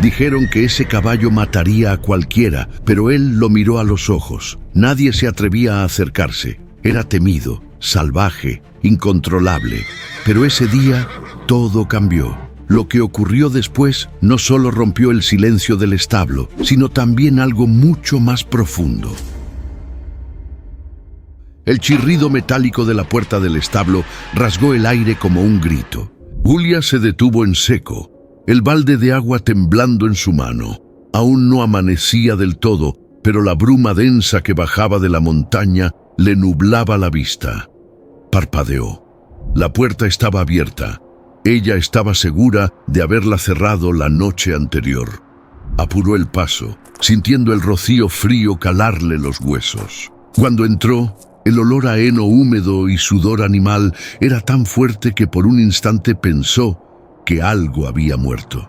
Dijeron que ese caballo mataría a cualquiera, pero él lo miró a los ojos. Nadie se atrevía a acercarse. Era temido, salvaje, incontrolable. Pero ese día todo cambió. Lo que ocurrió después no solo rompió el silencio del establo, sino también algo mucho más profundo. El chirrido metálico de la puerta del establo rasgó el aire como un grito. Julia se detuvo en seco, el balde de agua temblando en su mano. Aún no amanecía del todo, pero la bruma densa que bajaba de la montaña le nublaba la vista. Parpadeó. La puerta estaba abierta. Ella estaba segura de haberla cerrado la noche anterior. Apuró el paso, sintiendo el rocío frío calarle los huesos. Cuando entró, el olor a heno húmedo y sudor animal era tan fuerte que por un instante pensó que algo había muerto.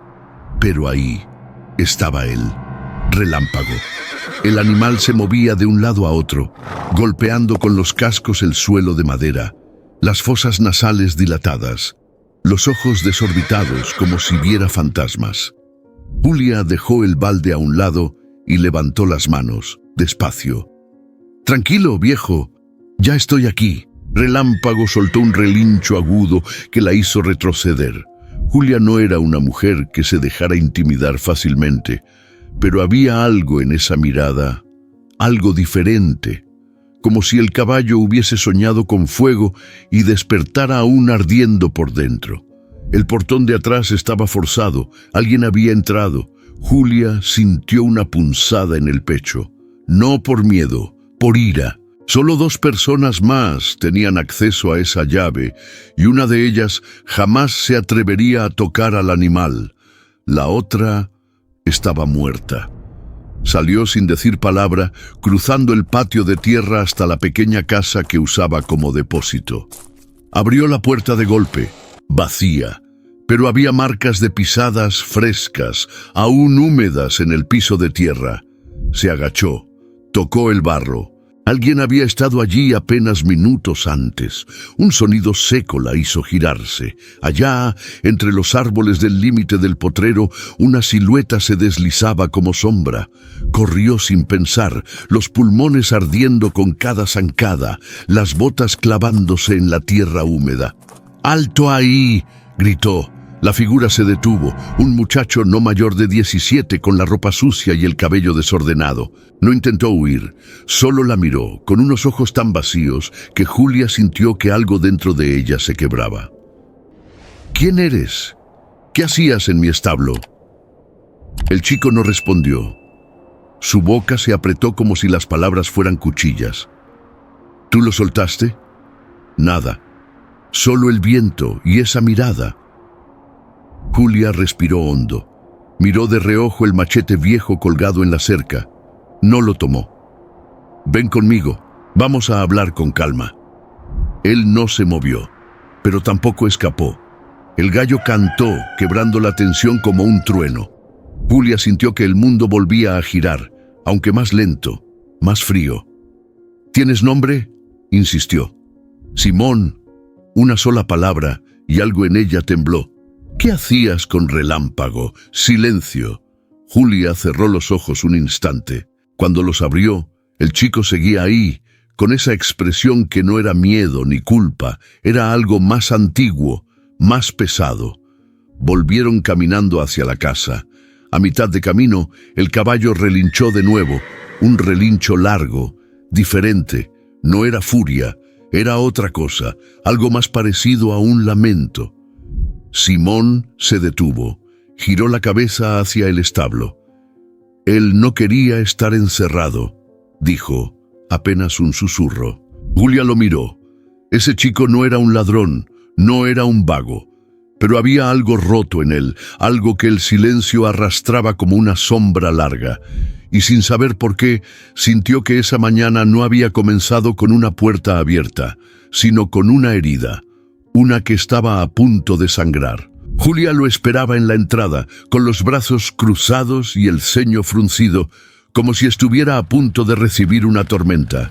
Pero ahí estaba él, Relámpago. El animal se movía de un lado a otro, golpeando con los cascos el suelo de madera, las fosas nasales dilatadas, los ojos desorbitados como si viera fantasmas. Julia dejó el balde a un lado y levantó las manos, despacio. «Tranquilo, viejo, ya estoy aquí». Relámpago soltó un relincho agudo que la hizo retroceder. Julia no era una mujer que se dejara intimidar fácilmente, pero había algo en esa mirada, algo diferente, como si el caballo hubiese soñado con fuego y despertara aún ardiendo por dentro. El portón de atrás estaba forzado, alguien había entrado. Julia sintió una punzada en el pecho, no por miedo, por ira. Solo 2 personas más tenían acceso a esa llave y una de ellas jamás se atrevería a tocar al animal. La otra estaba muerta. Salió sin decir palabra, cruzando el patio de tierra hasta la pequeña casa que usaba como depósito. Abrió la puerta de golpe, vacía, pero había marcas de pisadas frescas, aún húmedas en el piso de tierra. Se agachó, tocó el barro. Alguien había estado allí apenas minutos antes. Un sonido seco la hizo girarse. Allá, entre los árboles del límite del potrero, una silueta se deslizaba como sombra. Corrió sin pensar, los pulmones ardiendo con cada zancada, las botas clavándose en la tierra húmeda. «¡Alto ahí!», gritó. La figura se detuvo, un muchacho no mayor de 17 con la ropa sucia y el cabello desordenado. No intentó huir, solo la miró, con unos ojos tan vacíos que Julia sintió que algo dentro de ella se quebraba. «¿Quién eres? ¿Qué hacías en mi establo?». El chico no respondió. Su boca se apretó como si las palabras fueran cuchillas. «¿Tú lo soltaste?». «Nada, solo el viento y esa mirada». Julia respiró hondo. Miró de reojo el machete viejo colgado en la cerca. No lo tomó. «Ven conmigo, vamos a hablar con calma». Él no se movió, pero tampoco escapó. El gallo cantó, quebrando la tensión como un trueno. Julia sintió que el mundo volvía a girar, aunque más lento, más frío. «¿Tienes nombre?», insistió. «Simón». Una sola palabra y algo en ella tembló. «¿Qué hacías con Relámpago?». «Silencio». Julia cerró los ojos un instante. Cuando los abrió, el chico seguía ahí, con esa expresión que no era miedo ni culpa, era algo más antiguo, más pesado. Volvieron caminando hacia la casa. A mitad de camino, el caballo relinchó de nuevo, un relincho largo, diferente. No era furia, era otra cosa, algo más parecido a un lamento. Simón se detuvo, giró la cabeza hacia el establo. «Él no quería estar encerrado», dijo, apenas un susurro. Julia lo miró. Ese chico no era un ladrón, no era un vago, pero había algo roto en él, algo que el silencio arrastraba como una sombra larga. Y sin saber por qué, sintió que esa mañana no había comenzado con una puerta abierta, sino con una herida. Una que estaba a punto de sangrar. Julia lo esperaba en la entrada, con los brazos cruzados y el ceño fruncido, como si estuviera a punto de recibir una tormenta.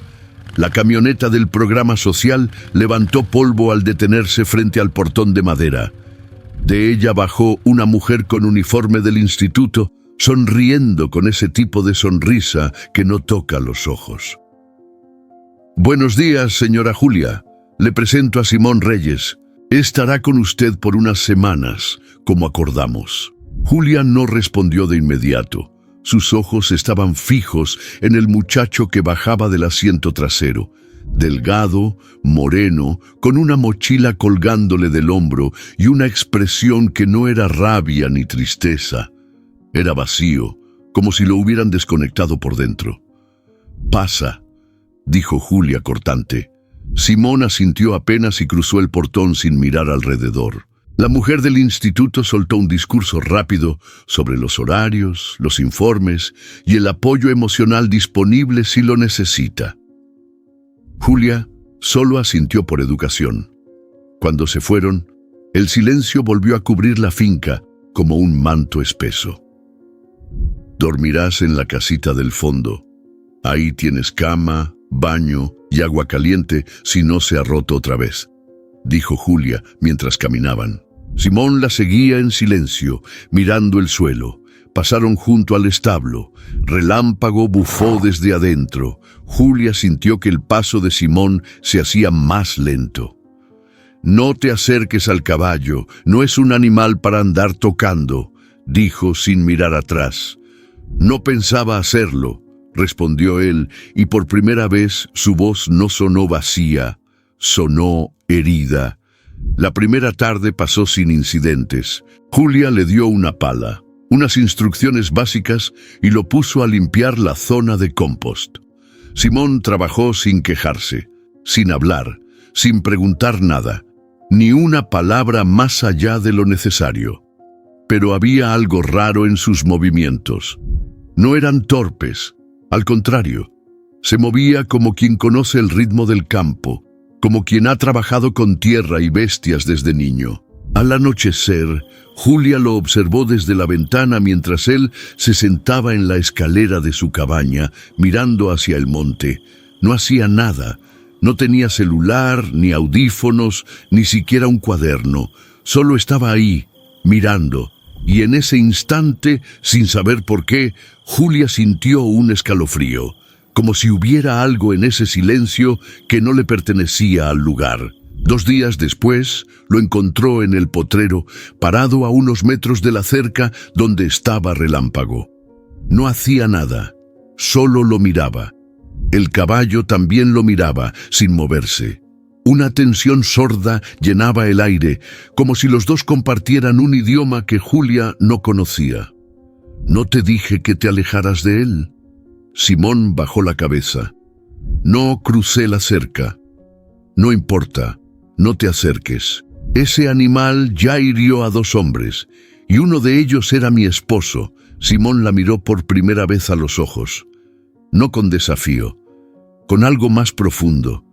La camioneta del programa social levantó polvo al detenerse frente al portón de madera. De ella bajó una mujer con uniforme del instituto, sonriendo con ese tipo de sonrisa que no toca los ojos. «Buenos días, señora Julia. Le presento a Simón Reyes. Estará con usted por unas semanas, como acordamos». Julia no respondió de inmediato. Sus ojos estaban fijos en el muchacho que bajaba del asiento trasero, delgado, moreno, con una mochila colgándole del hombro y una expresión que no era rabia ni tristeza. Era vacío, como si lo hubieran desconectado por dentro. «Pasa», dijo Julia cortante. Simón asintió apenas y cruzó el portón sin mirar alrededor. La mujer del instituto soltó un discurso rápido sobre los horarios, los informes y el apoyo emocional disponible si lo necesita. Julia solo asintió por educación. Cuando se fueron, el silencio volvió a cubrir la finca como un manto espeso. «Dormirás en la casita del fondo. Ahí tienes cama, baño y agua caliente si no se ha roto otra vez», dijo Julia mientras caminaban. Simón la seguía en silencio, mirando el suelo. Pasaron junto al establo. Relámpago bufó desde adentro. Julia sintió que el paso de Simón se hacía más lento. «No te acerques al caballo, no es un animal para andar tocando», dijo sin mirar atrás. «No pensaba hacerlo», respondió él, y por primera vez su voz no sonó vacía, sonó herida. La primera tarde pasó sin incidentes. Julia le dio una pala, unas instrucciones básicas y lo puso a limpiar la zona de compost. Simón trabajó sin quejarse, sin hablar, sin preguntar nada, ni una palabra más allá de lo necesario. Pero había algo raro en sus movimientos. No eran torpes, al contrario, se movía como quien conoce el ritmo del campo, como quien ha trabajado con tierra y bestias desde niño. Al anochecer, Julia lo observó desde la ventana mientras él se sentaba en la escalera de su cabaña, mirando hacia el monte. No hacía nada, no tenía celular, ni audífonos, ni siquiera un cuaderno. Solo estaba ahí, mirando, y en ese instante, sin saber por qué, Julia sintió un escalofrío, como si hubiera algo en ese silencio que no le pertenecía al lugar. 2 días después, lo encontró en el potrero, parado a unos metros de la cerca donde estaba Relámpago. No hacía nada, solo lo miraba. El caballo también lo miraba, sin moverse. Una tensión sorda llenaba el aire, como si los dos compartieran un idioma que Julia no conocía. «¿No te dije que te alejaras de él?». Simón bajó la cabeza. «No crucé la cerca». «No importa, no te acerques. Ese animal ya hirió a 2 hombres, y uno de ellos era mi esposo». Simón la miró por primera vez a los ojos. No con desafío, con algo más profundo,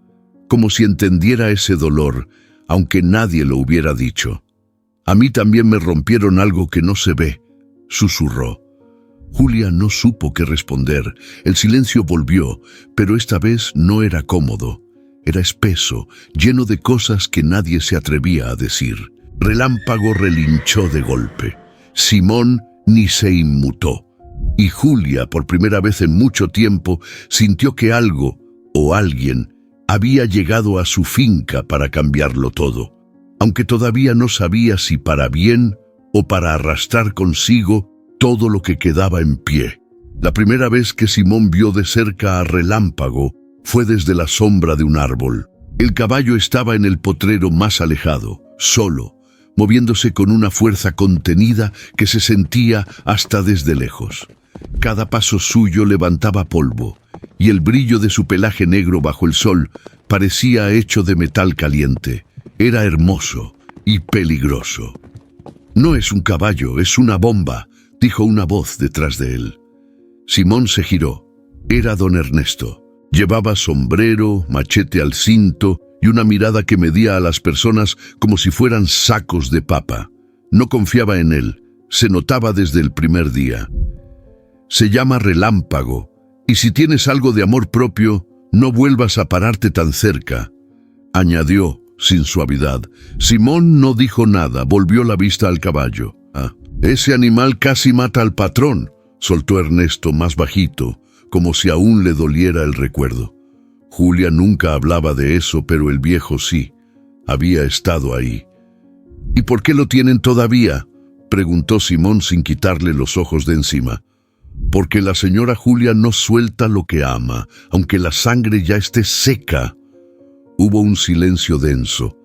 como si entendiera ese dolor, aunque nadie lo hubiera dicho. «A mí también me rompieron algo que no se ve», susurró. Julia no supo qué responder. El silencio volvió, pero esta vez no era cómodo. Era espeso, lleno de cosas que nadie se atrevía a decir. Relámpago relinchó de golpe. Simón ni se inmutó. Y Julia, por primera vez en mucho tiempo, sintió que algo o alguien había llegado a su finca para cambiarlo todo, aunque todavía no sabía si para bien o para arrastrar consigo todo lo que quedaba en pie. La primera vez que Simón vio de cerca a Relámpago fue desde la sombra de un árbol. El caballo estaba en el potrero más alejado, solo, moviéndose con una fuerza contenida que se sentía hasta desde lejos. Cada paso suyo levantaba polvo, y el brillo de su pelaje negro bajo el sol parecía hecho de metal caliente. Era hermoso y peligroso. «No es un caballo, es una bomba», dijo una voz detrás de él. Simón se giró. Era don Ernesto. Llevaba sombrero, machete al cinto y una mirada que medía a las personas como si fueran sacos de papa. No confiaba en él. Se notaba desde el primer día. «Se llama Relámpago, y si tienes algo de amor propio, no vuelvas a pararte tan cerca», añadió, sin suavidad. Simón no dijo nada, volvió la vista al caballo. Ese animal casi mata al patrón, soltó Ernesto más bajito, como si aún le doliera el recuerdo. Julia nunca hablaba de eso, pero el viejo sí. Había estado ahí. ¿Y por qué lo tienen todavía?, preguntó Simón sin quitarle los ojos de encima. Porque la señora Julia no suelta lo que ama, aunque la sangre ya esté seca. Hubo un silencio denso.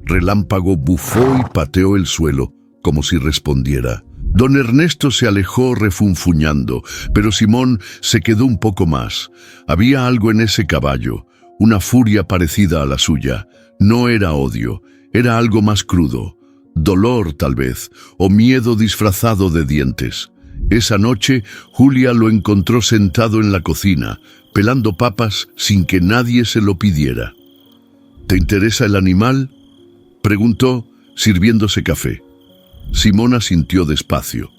Relámpago bufó y pateó el suelo, como si respondiera. Don Ernesto se alejó refunfuñando, pero Simón se quedó un poco más. Había algo en ese caballo, una furia parecida a la suya. No era odio, era algo más crudo. Dolor, tal vez, o miedo disfrazado de dientes. Esa noche, Julia lo encontró sentado en la cocina, pelando papas sin que nadie se lo pidiera. ¿Te interesa el animal?, preguntó, sirviéndose café. Simón asintió despacio.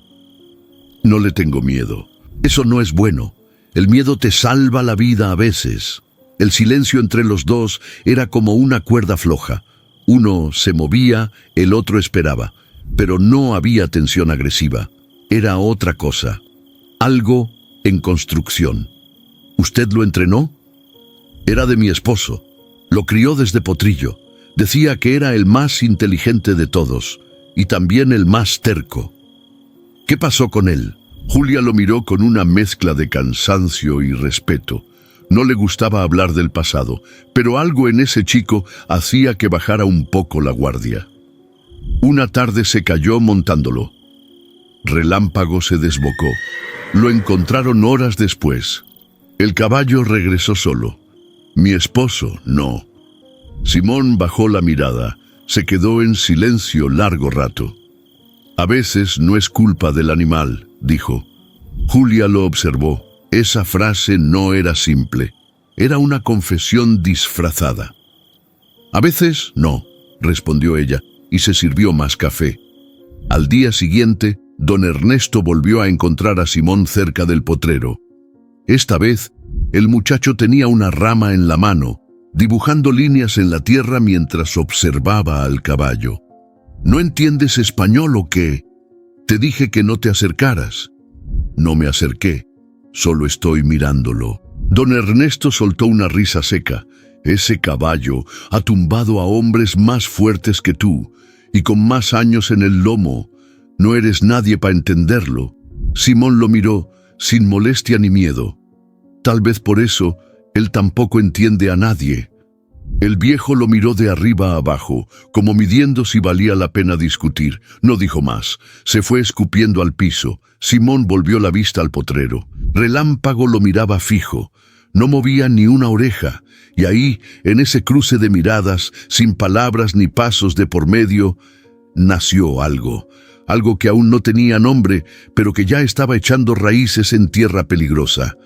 No le tengo miedo. Eso no es bueno. El miedo te salva la vida a veces. El silencio entre los dos era como una cuerda floja. Uno se movía, el otro esperaba, pero no había tensión agresiva. Era otra cosa. Algo en construcción. ¿Usted lo entrenó? Era de mi esposo. Lo crió desde potrillo. Decía que era el más inteligente de todos y también el más terco. ¿Qué pasó con él? Julia lo miró con una mezcla de cansancio y respeto. No le gustaba hablar del pasado, pero algo en ese chico hacía que bajara un poco la guardia. Una tarde se cayó montándolo. Relámpago se desbocó. Lo encontraron horas después. El caballo regresó solo. Mi esposo, no. Simón bajó la mirada. Se quedó en silencio largo rato. A veces no es culpa del animal, dijo. Julia lo observó. Esa frase no era simple. Era una confesión disfrazada. A veces no, respondió ella, y se sirvió más café. Al día siguiente, don Ernesto volvió a encontrar a Simón cerca del potrero. Esta vez, el muchacho tenía una rama en la mano, dibujando líneas en la tierra mientras observaba al caballo. ¿No entiendes español o qué? Te dije que no te acercaras. No me acerqué, solo estoy mirándolo. Don Ernesto soltó una risa seca. Ese caballo ha tumbado a hombres más fuertes que tú y con más años en el lomo. No eres nadie para entenderlo. Simón lo miró sin molestia ni miedo. Tal vez por eso él tampoco entiende a nadie. El viejo lo miró de arriba a abajo, como midiendo si valía la pena discutir. No dijo más. Se fue escupiendo al piso. Simón volvió la vista al potrero. Relámpago lo miraba fijo. No movía ni una oreja. Y ahí, en ese cruce de miradas, sin palabras ni pasos de por medio, nació algo. Algo que aún no tenía nombre, pero que ya estaba echando raíces en tierra peligrosa.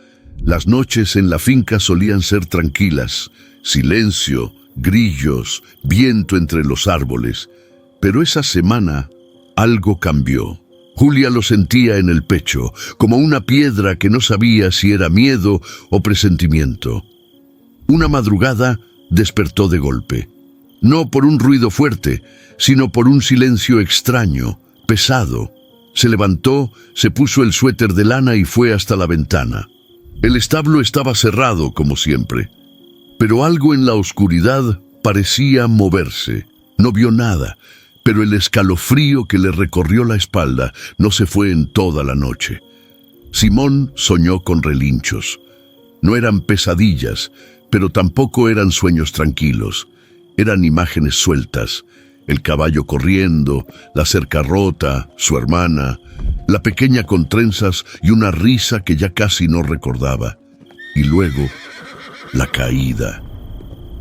Las noches en la finca solían ser tranquilas. Silencio, grillos, viento entre los árboles. Pero esa semana algo cambió. Julia lo sentía en el pecho, como una piedra que no sabía si era miedo o presentimiento. Una madrugada despertó de golpe. No por un ruido fuerte, sino por un silencio extraño, pesado. Se levantó, se puso el suéter de lana y fue hasta la ventana. El establo estaba cerrado, como siempre. Pero algo en la oscuridad parecía moverse. No vio nada, pero el escalofrío que le recorrió la espalda no se fue en toda la noche. Simón soñó con relinchos. No eran pesadillas, pero tampoco eran sueños tranquilos. Eran imágenes sueltas. El caballo corriendo, la cerca rota, su hermana, la pequeña con trenzas y una risa que ya casi no recordaba. Y luego, la caída.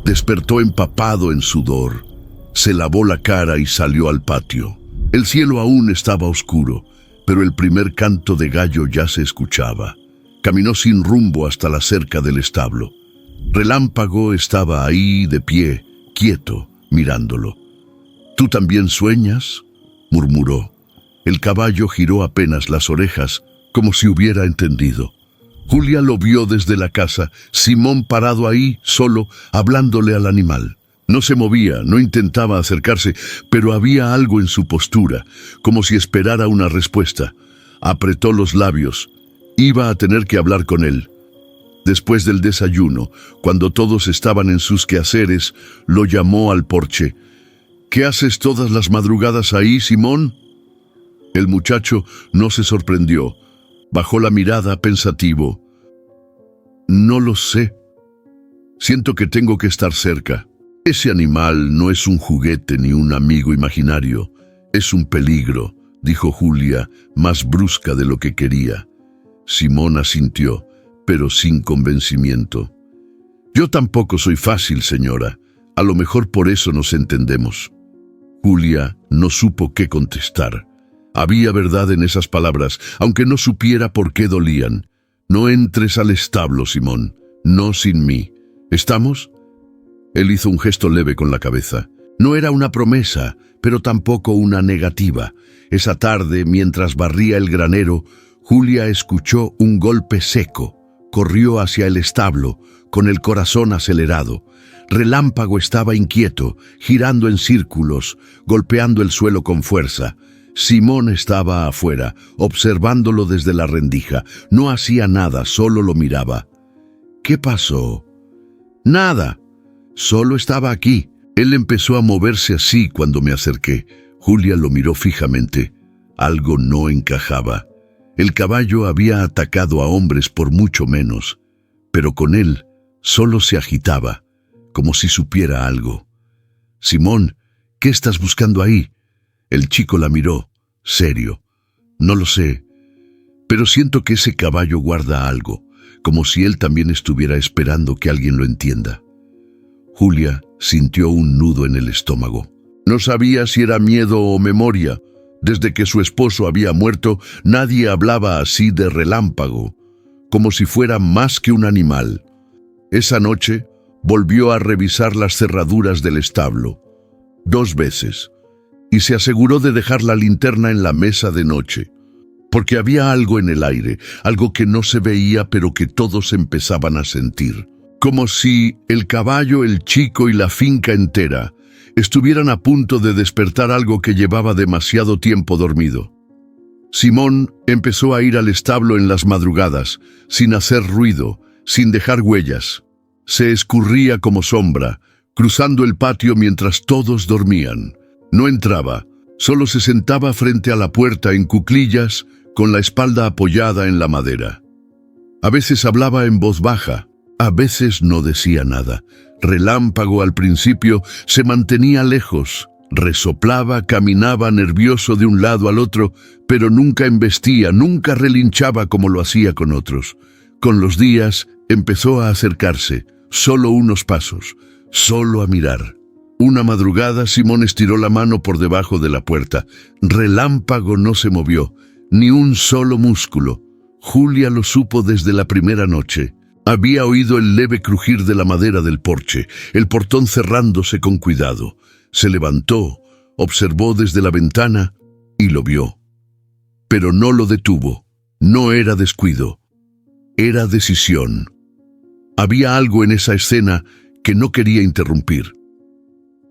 Despertó empapado en sudor. Se lavó la cara y salió al patio. El cielo aún estaba oscuro, pero el primer canto de gallo ya se escuchaba. Caminó sin rumbo hasta la cerca del establo. Relámpago estaba ahí de pie, quieto, mirándolo. ¿Tú también sueñas?, murmuró. El caballo giró apenas las orejas, como si hubiera entendido. Julia lo vio desde la casa, Simón parado ahí, solo, hablándole al animal. No se movía, no intentaba acercarse, pero había algo en su postura, como si esperara una respuesta. Apretó los labios. Iba a tener que hablar con él. Después del desayuno, cuando todos estaban en sus quehaceres, lo llamó al porche. «¿Qué haces todas las madrugadas ahí, Simón?» El muchacho no se sorprendió. Bajó la mirada pensativo. «No lo sé. Siento que tengo que estar cerca. Ese animal no es un juguete ni un amigo imaginario. Es un peligro», dijo Julia, más brusca de lo que quería. Simón asintió, pero sin convencimiento. «Yo tampoco soy fácil, señora. A lo mejor por eso nos entendemos». Julia no supo qué contestar. Había verdad en esas palabras, aunque no supiera por qué dolían. «No entres al establo, Simón. No sin mí. ¿Estamos?» Él hizo un gesto leve con la cabeza. No era una promesa, pero tampoco una negativa. Esa tarde, mientras barría el granero, Julia escuchó un golpe seco. Corrió hacia el establo, con el corazón acelerado. Relámpago estaba inquieto, girando en círculos, golpeando el suelo con fuerza. Simón estaba afuera, observándolo desde la rendija. No hacía nada, solo lo miraba. «¿Qué pasó?» «Nada. Solo estaba aquí». Él empezó a moverse así cuando me acerqué. Julia lo miró fijamente. Algo no encajaba. El caballo había atacado a hombres por mucho menos, pero con él solo se agitaba, como si supiera algo. «Simón, ¿qué estás buscando ahí?» El chico la miró, serio. «No lo sé, pero siento que ese caballo guarda algo, como si él también estuviera esperando que alguien lo entienda». Julia sintió un nudo en el estómago. No sabía si era miedo o memoria. Desde que su esposo había muerto, nadie hablaba así de Relámpago, como si fuera más que un animal. Esa noche volvió a revisar las cerraduras del establo, 2 veces, y se aseguró de dejar la linterna en la mesa de noche, porque había algo en el aire, algo que no se veía pero que todos empezaban a sentir. Como si el caballo, el chico y la finca entera estuvieran a punto de despertar algo que llevaba demasiado tiempo dormido. Simón empezó a ir al establo en las madrugadas, sin hacer ruido, sin dejar huellas. Se escurría como sombra, cruzando el patio mientras todos dormían. No entraba, solo se sentaba frente a la puerta en cuclillas, con la espalda apoyada en la madera. A veces hablaba en voz baja, a veces no decía nada. Relámpago al principio se mantenía lejos, resoplaba, caminaba nervioso de un lado al otro, pero nunca embestía, nunca relinchaba como lo hacía con otros. Con los días empezó a acercarse, solo unos pasos, solo a mirar. Una madrugada Simón estiró la mano por debajo de la puerta. Relámpago no se movió, ni un solo músculo. Julia lo supo desde la primera noche. Había oído el leve crujir de la madera del porche, el portón cerrándose con cuidado. Se levantó, observó desde la ventana y lo vio. Pero no lo detuvo. No era descuido. Era decisión. Había algo en esa escena que no quería interrumpir.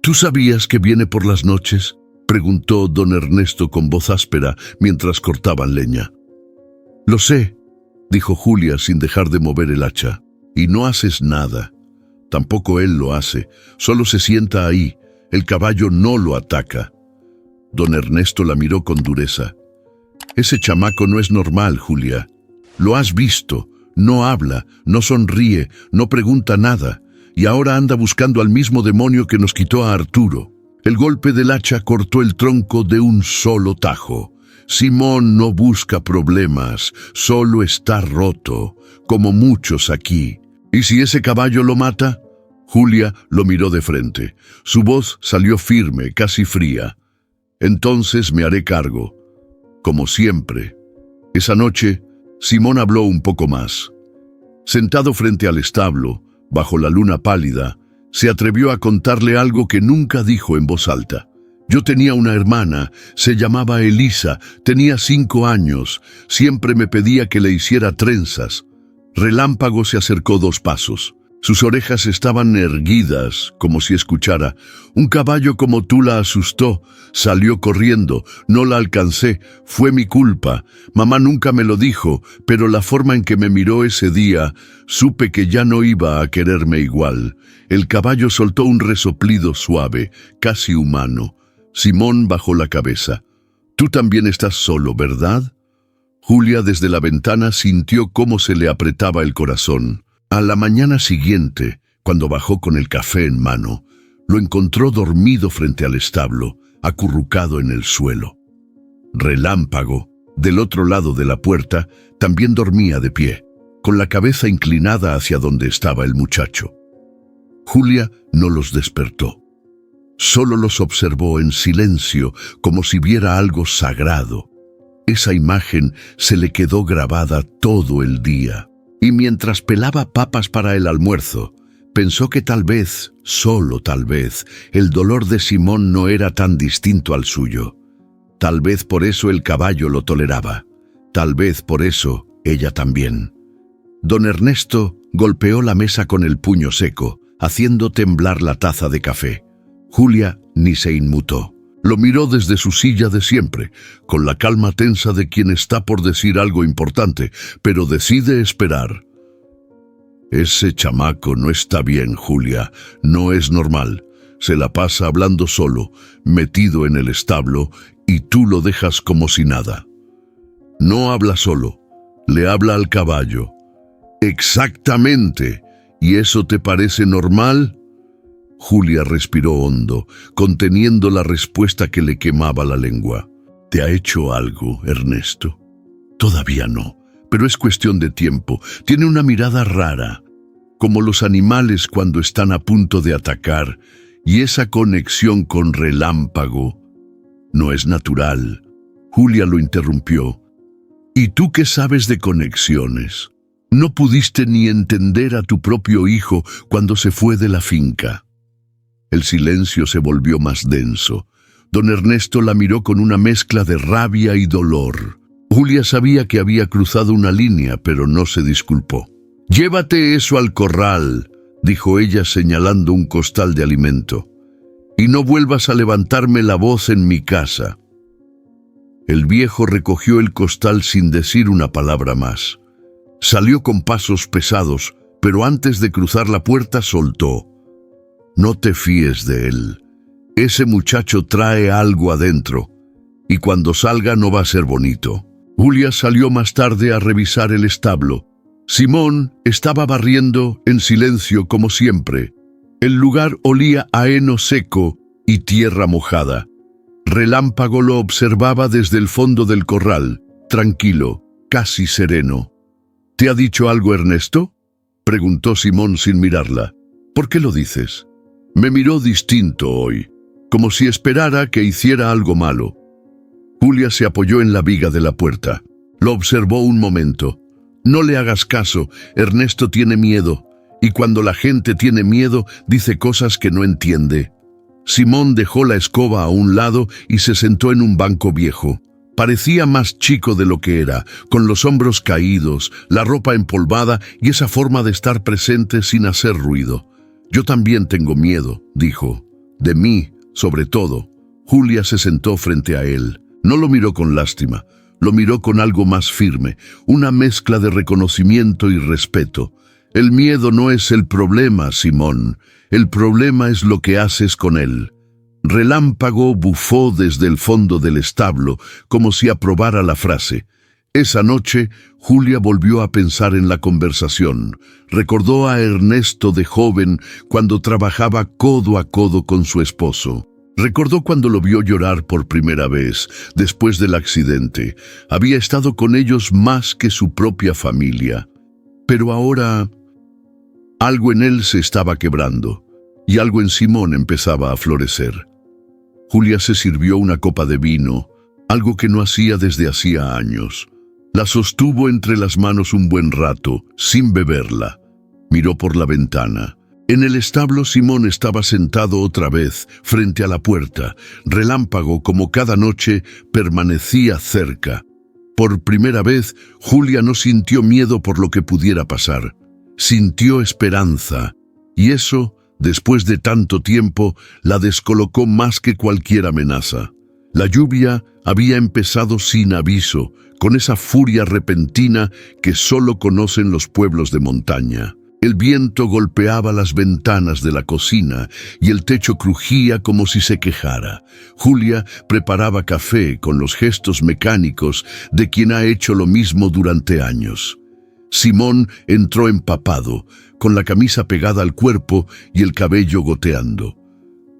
«¿Tú sabías que viene por las noches?», preguntó don Ernesto con voz áspera mientras cortaban leña. «Lo sé», dijo Julia sin dejar de mover el hacha. «Y no haces nada. Tampoco él lo hace. Solo se sienta ahí. El caballo no lo ataca». Don Ernesto la miró con dureza. «Ese chamaco no es normal, Julia. Lo has visto. No habla, no sonríe, no pregunta nada. Y ahora anda buscando al mismo demonio que nos quitó a Arturo». El golpe del hacha cortó el tronco de un solo tajo. Simón no busca problemas, solo está roto, como muchos aquí. ¿Y si ese caballo lo mata? Julia lo miró de frente. Su voz salió firme, casi fría. «Entonces me haré cargo, como siempre». Esa noche, Simón habló un poco más. Sentado frente al establo, bajo la luna pálida, se atrevió a contarle algo que nunca dijo en voz alta. «Yo tenía una hermana, se llamaba Elisa, tenía 5 años, siempre me pedía que le hiciera trenzas». Relámpago se acercó 2 pasos. Sus orejas estaban erguidas, como si escuchara. Un caballo como tú la asustó. Salió corriendo. No la alcancé. Fue mi culpa. Mamá nunca me lo dijo, pero la forma en que me miró ese día, supe que ya no iba a quererme igual. El caballo soltó un resoplido suave, casi humano. Simón bajó la cabeza. Tú también estás solo, ¿verdad? Julia desde la ventana sintió cómo se le apretaba el corazón. A la mañana siguiente, cuando bajó con el café en mano, lo encontró dormido frente al establo, acurrucado en el suelo. Relámpago, del otro lado de la puerta, también dormía de pie, con la cabeza inclinada hacia donde estaba el muchacho. Julia no los despertó. Solo los observó en silencio, como si viera algo sagrado. Esa imagen se le quedó grabada todo el día. Y mientras pelaba papas para el almuerzo, pensó que tal vez, solo tal vez, el dolor de Simón no era tan distinto al suyo. Tal vez por eso el caballo lo toleraba. Tal vez por eso ella también. Don Ernesto golpeó la mesa con el puño seco, haciendo temblar la taza de café. Julia ni se inmutó. Lo miró desde su silla de siempre, con la calma tensa de quien está por decir algo importante, pero decide esperar. Ese chamaco no está bien, Julia. No es normal. Se la pasa hablando solo, metido en el establo, y tú lo dejas como si nada. No habla solo, le habla al caballo. Exactamente. ¿Y eso te parece normal? Julia respiró hondo, conteniendo la respuesta que le quemaba la lengua. ¿Te ha hecho algo, Ernesto? Todavía no, pero es cuestión de tiempo. Tiene una mirada rara, como los animales cuando están a punto de atacar, y esa conexión con Relámpago no es natural. Julia lo interrumpió. ¿Y tú qué sabes de conexiones? No pudiste ni entender a tu propio hijo cuando se fue de la finca. El silencio se volvió más denso. Don Ernesto la miró con una mezcla de rabia y dolor. Julia sabía que había cruzado una línea, pero no se disculpó. «Llévate eso al corral», dijo ella señalando un costal de alimento, «y no vuelvas a levantarme la voz en mi casa». El viejo recogió el costal sin decir una palabra más. Salió con pasos pesados, pero antes de cruzar la puerta soltó. «No te fíes de él. Ese muchacho trae algo adentro, y cuando salga no va a ser bonito». Julia salió más tarde a revisar el establo. Simón estaba barriendo en silencio como siempre. El lugar olía a heno seco y tierra mojada. Relámpago lo observaba desde el fondo del corral, tranquilo, casi sereno. «¿Te ha dicho algo, Ernesto?», preguntó Simón sin mirarla. «¿Por qué lo dices?». Me miró distinto hoy, como si esperara que hiciera algo malo. Julia se apoyó en la viga de la puerta. Lo observó un momento. «No le hagas caso, Ernesto tiene miedo, y cuando la gente tiene miedo, dice cosas que no entiende». Simón dejó la escoba a un lado y se sentó en un banco viejo. Parecía más chico de lo que era, con los hombros caídos, la ropa empolvada y esa forma de estar presente sin hacer ruido. «Yo también tengo miedo», dijo. «De mí, sobre todo». Julia se sentó frente a él. No lo miró con lástima, lo miró con algo más firme, una mezcla de reconocimiento y respeto. «El miedo no es el problema, Simón. El problema es lo que haces con él». Relámpago bufó desde el fondo del establo, como si aprobara la frase. Esa noche, Julia volvió a pensar en la conversación. Recordó a Ernesto de joven cuando trabajaba codo a codo con su esposo. Recordó cuando lo vio llorar por primera vez, después del accidente. Había estado con ellos más que su propia familia. Pero ahora, algo en él se estaba quebrando, y algo en Simón empezaba a florecer. Julia se sirvió una copa de vino, algo que no hacía desde hacía años. La sostuvo entre las manos un buen rato, sin beberla. Miró por la ventana. En el establo Simón estaba sentado otra vez, frente a la puerta. Relámpago, como cada noche, permanecía cerca. Por primera vez, Julia no sintió miedo por lo que pudiera pasar. Sintió esperanza, y eso, después de tanto tiempo, la descolocó más que cualquier amenaza. La lluvia había empezado sin aviso, con esa furia repentina que solo conocen los pueblos de montaña. El viento golpeaba las ventanas de la cocina y el techo crujía como si se quejara. Julia preparaba café con los gestos mecánicos de quien ha hecho lo mismo durante años. Simón entró empapado, con la camisa pegada al cuerpo y el cabello goteando.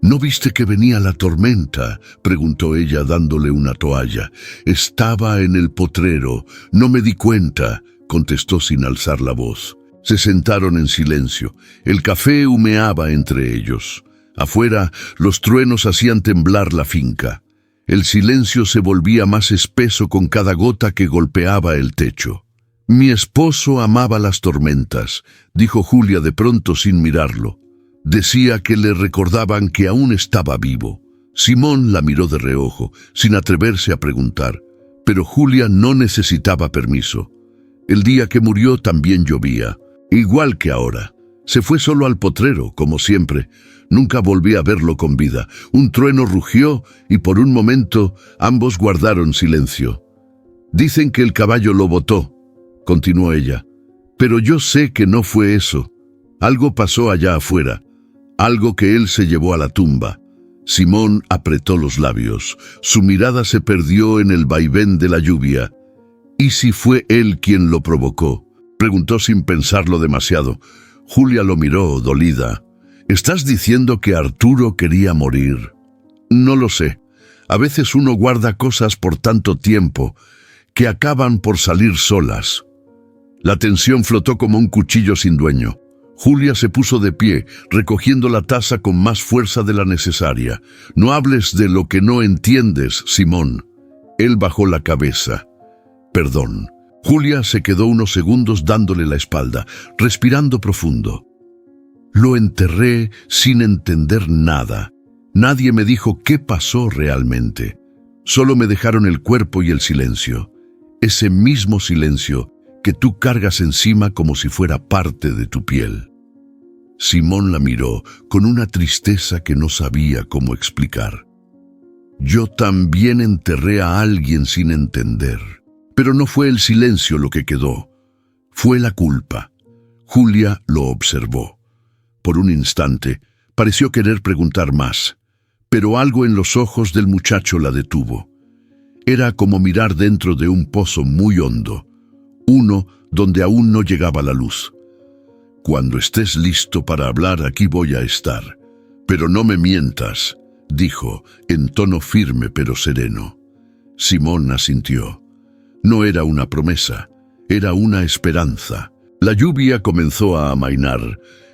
«¿No viste que venía la tormenta?», preguntó ella dándole una toalla. «Estaba en el potrero, no me di cuenta», contestó sin alzar la voz. Se sentaron en silencio. El café humeaba entre ellos. Afuera, los truenos hacían temblar la finca. El silencio se volvía más espeso con cada gota que golpeaba el techo. «Mi esposo amaba las tormentas», dijo Julia de pronto sin mirarlo. Decía que le recordaban que aún estaba vivo. Simón la miró de reojo, sin atreverse a preguntar, pero Julia no necesitaba permiso. El día que murió también llovía, igual que ahora. Se fue solo al potrero, como siempre. Nunca volví a verlo con vida. Un trueno rugió y por un momento ambos guardaron silencio. «Dicen que el caballo lo botó», continuó ella, «pero yo sé que no fue eso. Algo pasó allá afuera. Algo que él se llevó a la tumba». Simón apretó los labios. Su mirada se perdió en el vaivén de la lluvia. «¿Y si fue él quien lo provocó?», preguntó sin pensarlo demasiado. Julia lo miró, dolida. «¿Estás diciendo que Arturo quería morir?». «No lo sé. A veces uno guarda cosas por tanto tiempo que acaban por salir solas». La tensión flotó como un cuchillo sin dueño. Julia se puso de pie, recogiendo la taza con más fuerza de la necesaria. «No hables de lo que no entiendes, Simón». Él bajó la cabeza. «Perdón». Julia se quedó unos segundos dándole la espalda, respirando profundo. «Lo enterré sin entender nada. Nadie me dijo qué pasó realmente. Solo me dejaron el cuerpo y el silencio. Ese mismo silencio que tú cargas encima como si fuera parte de tu piel». Simón la miró con una tristeza que no sabía cómo explicar. «Yo también enterré a alguien sin entender. Pero no fue el silencio lo que quedó. Fue la culpa». Julia lo observó. Por un instante, pareció querer preguntar más, pero algo en los ojos del muchacho la detuvo. Era como mirar dentro de un pozo muy hondo, uno donde aún no llegaba la luz. «Cuando estés listo para hablar, aquí voy a estar. Pero no me mientas», dijo, en tono firme pero sereno. Simón asintió. No era una promesa, era una esperanza. La lluvia comenzó a amainar.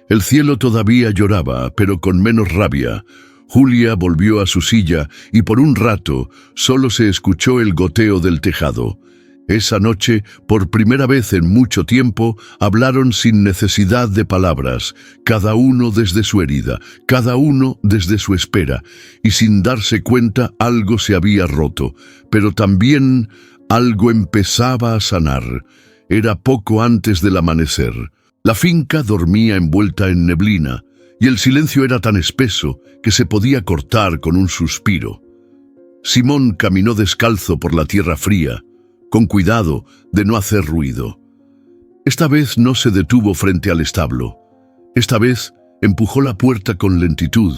El cielo todavía lloraba, pero con menos rabia. Julia volvió a su silla y por un rato solo se escuchó el goteo del tejado. Esa noche, por primera vez en mucho tiempo, hablaron sin necesidad de palabras, cada uno desde su herida, cada uno desde su espera, y sin darse cuenta algo se había roto, pero también algo empezaba a sanar. Era poco antes del amanecer. La finca dormía envuelta en neblina, y el silencio era tan espeso que se podía cortar con un suspiro. Simón caminó descalzo por la tierra fría, con cuidado de no hacer ruido. Esta vez no se detuvo frente al establo. Esta vez empujó la puerta con lentitud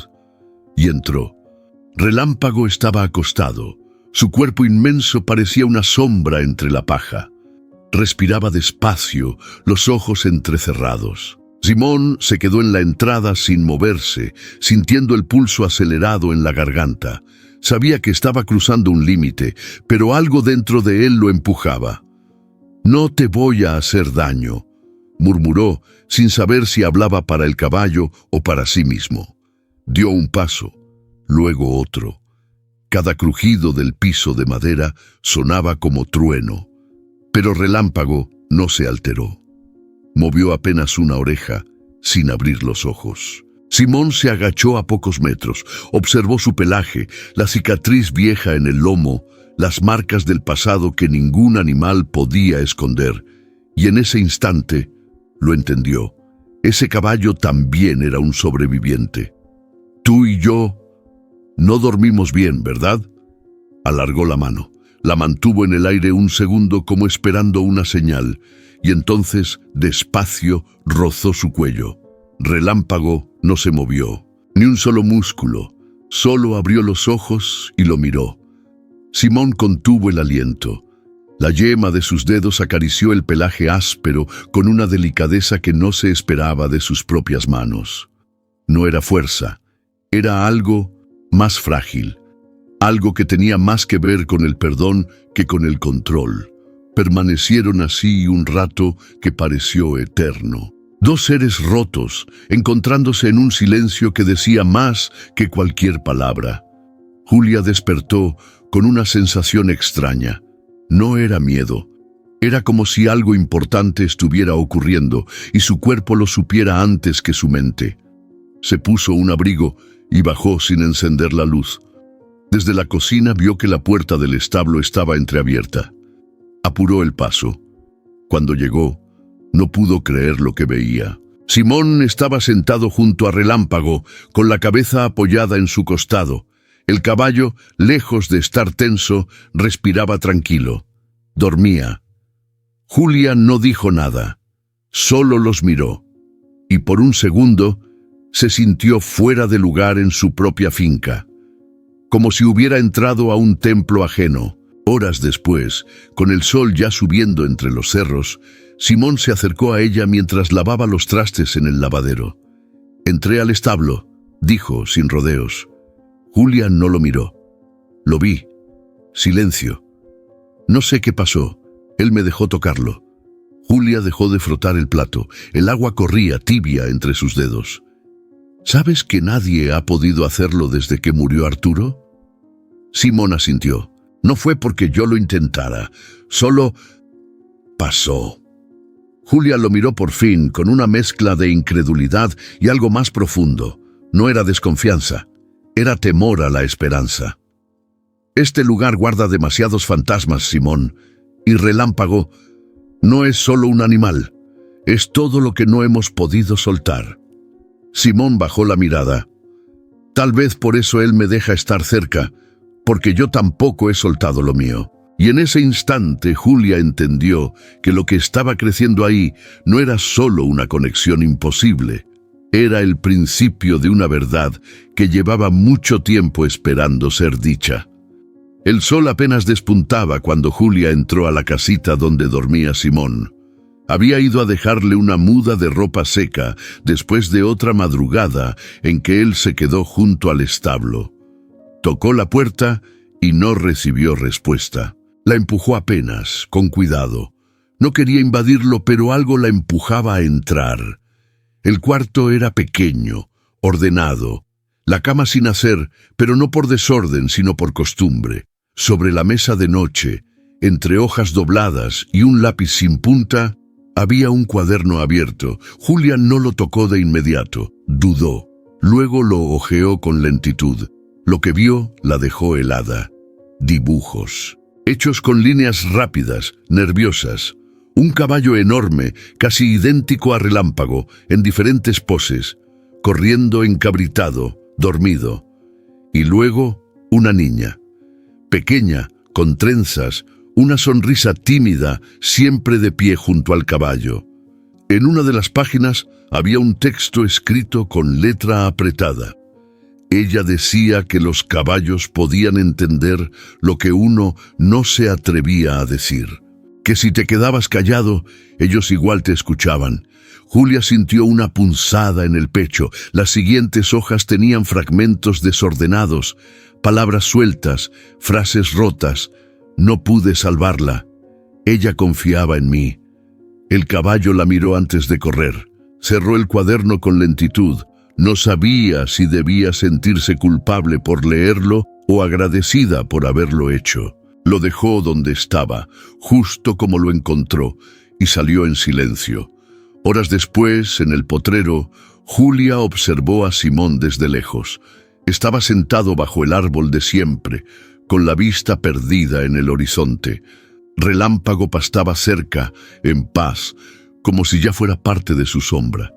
y entró. Relámpago estaba acostado. Su cuerpo inmenso parecía una sombra entre la paja. Respiraba despacio, los ojos entrecerrados. Simón se quedó en la entrada sin moverse, sintiendo el pulso acelerado en la garganta. Sabía que estaba cruzando un límite, pero algo dentro de él lo empujaba. «No te voy a hacer daño», murmuró, sin saber si hablaba para el caballo o para sí mismo. Dio un paso, luego otro. Cada crujido del piso de madera sonaba como trueno, pero Relámpago no se alteró. Movió apenas una oreja, sin abrir los ojos. Simón se agachó a pocos metros, observó su pelaje, la cicatriz vieja en el lomo, las marcas del pasado que ningún animal podía esconder, y en ese instante Lo entendió. Ese caballo también era un sobreviviente. Tú y yo no dormimos bien, ¿verdad? Alargó la mano. La mantuvo en el aire un segundo como esperando una señal, y entonces, despacio, rozó su cuello. Relámpago no se movió, ni un solo músculo. Solo abrió los ojos y lo miró. Simón contuvo el aliento. La yema de sus dedos acarició el pelaje áspero con una delicadeza que no se esperaba de sus propias manos. No era fuerza, era algo más frágil, algo que tenía más que ver con el perdón que con el control. Permanecieron así un rato que pareció eterno. Dos seres rotos, encontrándose en un silencio que decía más que cualquier palabra. Julia despertó con una sensación extraña. No era miedo. Era como si algo importante estuviera ocurriendo y su cuerpo lo supiera antes que su mente. Se puso un abrigo y bajó sin encender la luz. Desde la cocina vio que la puerta del establo estaba entreabierta. Apuró el paso. Cuando llegó, no pudo creer lo que veía. Simón estaba sentado junto a Relámpago, con la cabeza apoyada en su costado. El caballo, lejos de estar tenso, respiraba tranquilo. Dormía. Julia no dijo nada, solo los miró, y por un segundo se sintió fuera de lugar en su propia finca, como si hubiera entrado a un templo ajeno. Horas después, con el sol ya subiendo entre los cerros, Simón se acercó a ella mientras lavaba los trastes en el lavadero. «Entré al establo», dijo sin rodeos. Julia no lo miró. Lo vi. Silencio. No sé qué pasó. Él me dejó tocarlo. Julia dejó de frotar el plato. El agua corría tibia entre sus dedos. ¿Sabes que nadie ha podido hacerlo desde que murió Arturo? Simón asintió. No fue porque yo lo intentara. Solo pasó. Julia lo miró por fin con una mezcla de incredulidad y algo más profundo. No era desconfianza. Era temor a la esperanza. Este lugar guarda demasiados fantasmas, Simón, y Relámpago no es solo un animal, es todo lo que no hemos podido soltar. Simón bajó la mirada. Tal vez por eso él me deja estar cerca, porque yo tampoco he soltado lo mío. Y en ese instante Julia entendió que lo que estaba creciendo ahí no era solo una conexión imposible. Era el principio de una verdad que llevaba mucho tiempo esperando ser dicha. El sol apenas despuntaba cuando Julia entró a la casita donde dormía Simón. Había ido a dejarle una muda de ropa seca después de otra madrugada en que él se quedó junto al establo. Tocó la puerta y no recibió respuesta. La empujó apenas, con cuidado. No quería invadirlo, pero algo la empujaba a entrar. El cuarto era pequeño, ordenado. La cama sin hacer, pero no por desorden, sino por costumbre. Sobre la mesa de noche, entre hojas dobladas y un lápiz sin punta, había un cuaderno abierto. Julia no lo tocó de inmediato, dudó. Luego lo hojeó con lentitud. Lo que vio la dejó helada. Dibujos, hechos con líneas rápidas, nerviosas. Un caballo enorme, casi idéntico a Relámpago, en diferentes poses, corriendo encabritado, dormido. Y luego, una niña. Pequeña, con trenzas, una sonrisa tímida, siempre de pie junto al caballo. En una de las páginas había un texto escrito con letra apretada. Ella decía que los caballos podían entender lo que uno no se atrevía a decir. Que si te quedabas callado, ellos igual te escuchaban. Julia sintió una punzada en el pecho. Las siguientes hojas tenían fragmentos desordenados, palabras sueltas, frases rotas. No pude salvarla. Ella confiaba en mí. El caballo la miró antes de correr. Cerró el cuaderno con lentitud. No sabía si debía sentirse culpable por leerlo o agradecida por haberlo hecho. Lo dejó donde estaba, justo como lo encontró, y salió en silencio. Horas después, en el potrero, Julia observó a Simón desde lejos. Estaba sentado bajo el árbol de siempre, con la vista perdida en el horizonte. Relámpago pastaba cerca, en paz, como si ya fuera parte de su sombra.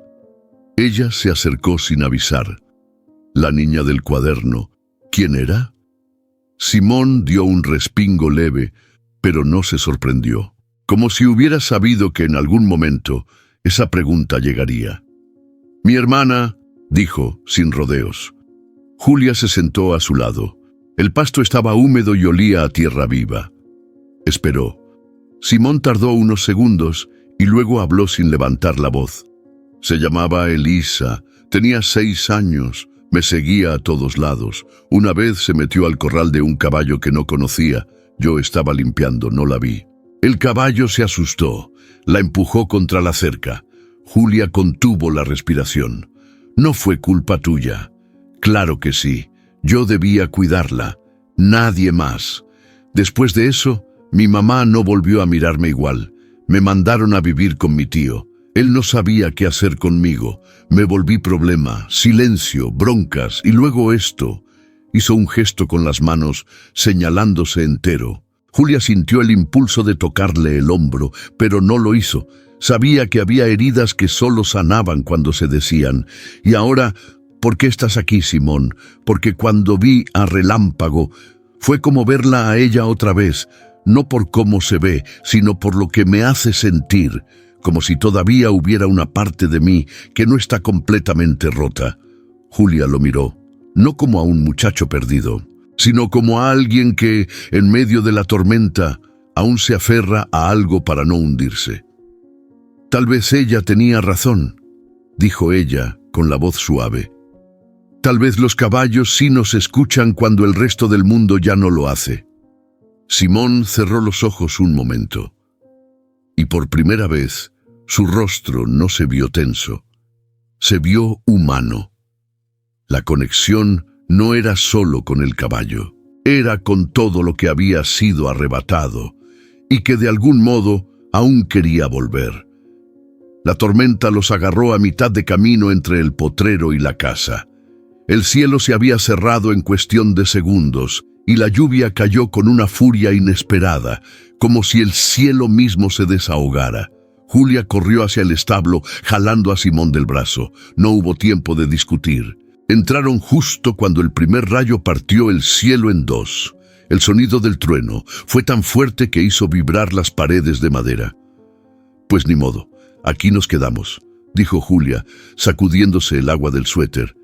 Ella se acercó sin avisar. La niña del cuaderno, ¿quién era? Simón dio un respingo leve, pero no se sorprendió, como si hubiera sabido que en algún momento esa pregunta llegaría. «Mi hermana», dijo, sin rodeos. Julia se sentó a su lado. El pasto estaba húmedo y olía a tierra viva. Esperó. Simón tardó unos segundos y luego habló sin levantar la voz. Se llamaba Elisa, tenía 6 años, me seguía a todos lados. Una vez se metió al corral de un caballo que no conocía. Yo estaba limpiando, no la vi. El caballo se asustó, la empujó contra la cerca. Julia contuvo la respiración. No fue culpa tuya. Claro que sí. Yo debía cuidarla. Nadie más. Después de eso, mi mamá no volvió a mirarme igual. Me mandaron a vivir con mi tío. Él no sabía qué hacer conmigo. Me volví problema, silencio, broncas y luego esto. Hizo un gesto con las manos, señalándose entero. Julia sintió el impulso de tocarle el hombro, pero no lo hizo. Sabía que había heridas que solo sanaban cuando se decían. Y ahora, ¿por qué estás aquí, Simón? Porque cuando vi a Relámpago, fue como verla a ella otra vez, no por cómo se ve, sino por lo que me hace sentir, como si todavía hubiera una parte de mí que no está completamente rota. Julia lo miró, no como a un muchacho perdido, sino como a alguien que, en medio de la tormenta, aún se aferra a algo para no hundirse. Tal vez ella tenía razón, dijo ella con la voz suave. Tal vez los caballos sí nos escuchan cuando el resto del mundo ya no lo hace. Simón cerró los ojos un momento, y por primera vez su rostro no se vio tenso, se vio humano. La conexión no era solo con el caballo, era con todo lo que había sido arrebatado y que de algún modo aún quería volver. La tormenta los agarró a mitad de camino entre el potrero y la casa. El cielo se había cerrado en cuestión de segundos y la lluvia cayó con una furia inesperada, como si el cielo mismo se desahogara. Julia corrió hacia el establo, jalando a Simón del brazo. No hubo tiempo de discutir. Entraron justo cuando el primer rayo partió el cielo en dos. El sonido del trueno fue tan fuerte que hizo vibrar las paredes de madera. «Pues ni modo, aquí nos quedamos», dijo Julia, sacudiéndose el agua del suéter.